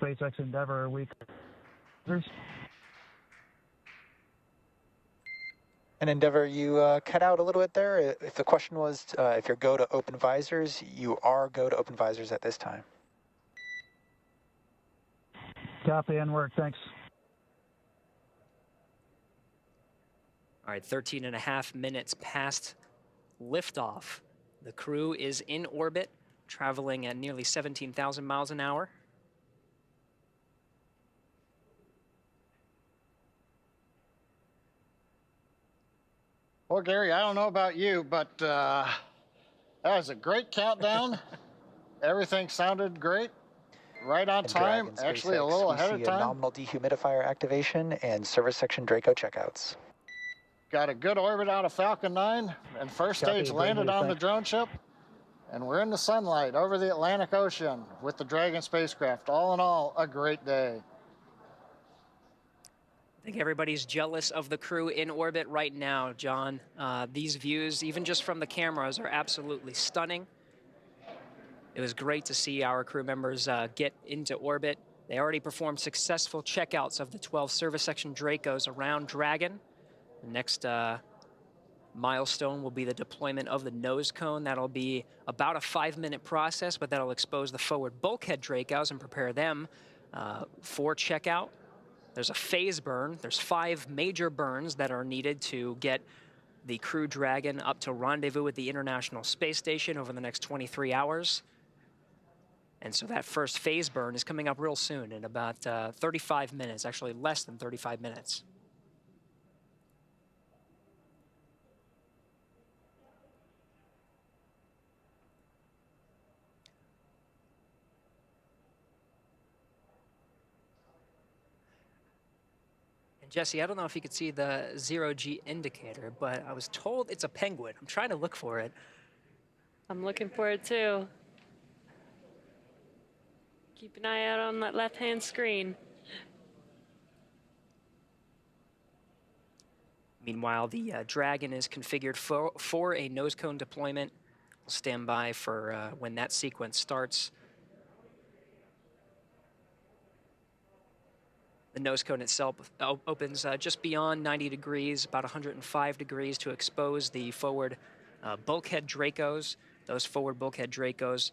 SpaceX Endeavour week. And Endeavour, you cut out a little bit there. If the question was if you're go to open visors, you are go to open visors at this time. Copy and work, thanks. All right, 13 and a half minutes past liftoff. The crew is in orbit, traveling at nearly 17,000 miles an hour. Well, Gary, I don't know about you, but that was a great countdown. Everything sounded great. Right on time, Dragon actually a SpaceX, little we ahead see of time. a nominal dehumidifier activation and service section Draco checkouts. Got a good orbit out of Falcon 9, and first Copy, stage great landed news, on the thanks. drone ship. And we're in the sunlight over the Atlantic Ocean with the Dragon spacecraft. All in all, a great day. I think everybody's jealous of the crew in orbit right now, John. These views, even just from the cameras, are absolutely stunning. It was great to see our crew members get into orbit. They already performed successful checkouts of the 12 service section Dracos around Dragon. The next milestone will be the deployment of the nose cone. That'll be about a 5-minute process, but that'll expose the forward bulkhead Dracos and prepare them for checkout. There's a phase burn. There's 5 major burns that are needed to get the Crew Dragon up to rendezvous with the International Space Station over the next 23 hours. And so that first phase burn is coming up real soon in about 35 minutes, actually less than 35 minutes. Jesse, I don't know if you could see the 0G indicator, but I was told it's a penguin. I'm trying to look for it. I'm looking for it too. Keep an eye out on that left-hand screen. Meanwhile, the Dragon is configured for a nose cone deployment. We'll stand by for when that sequence starts. The nose cone itself opens just beyond 90 degrees, about 105 degrees, to expose the forward bulkhead Dracos. Those forward bulkhead Dracos,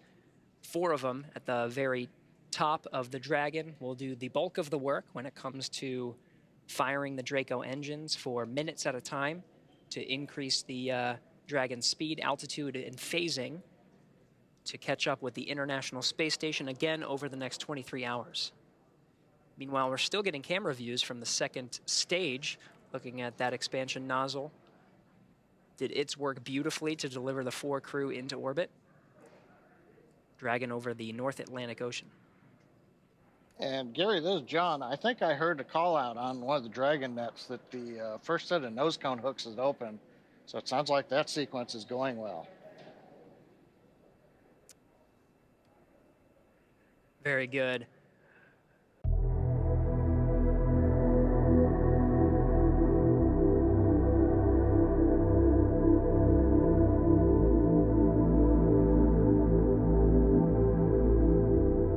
4 of them at the very top of the Dragon, will do the bulk of the work when it comes to firing the Draco engines for minutes at a time to increase the Dragon's speed, altitude, and phasing to catch up with the International Space Station again over the next 23 hours. Meanwhile, we're still getting camera views from the second stage, looking at that expansion nozzle. Did its work beautifully to deliver the 4 crew into orbit. Dragon over the North Atlantic Ocean. And Gary, this is John. I think I heard a call out on one of the Dragon nets that the first set of nose cone hooks is open. So it sounds like that sequence is going well. Very good.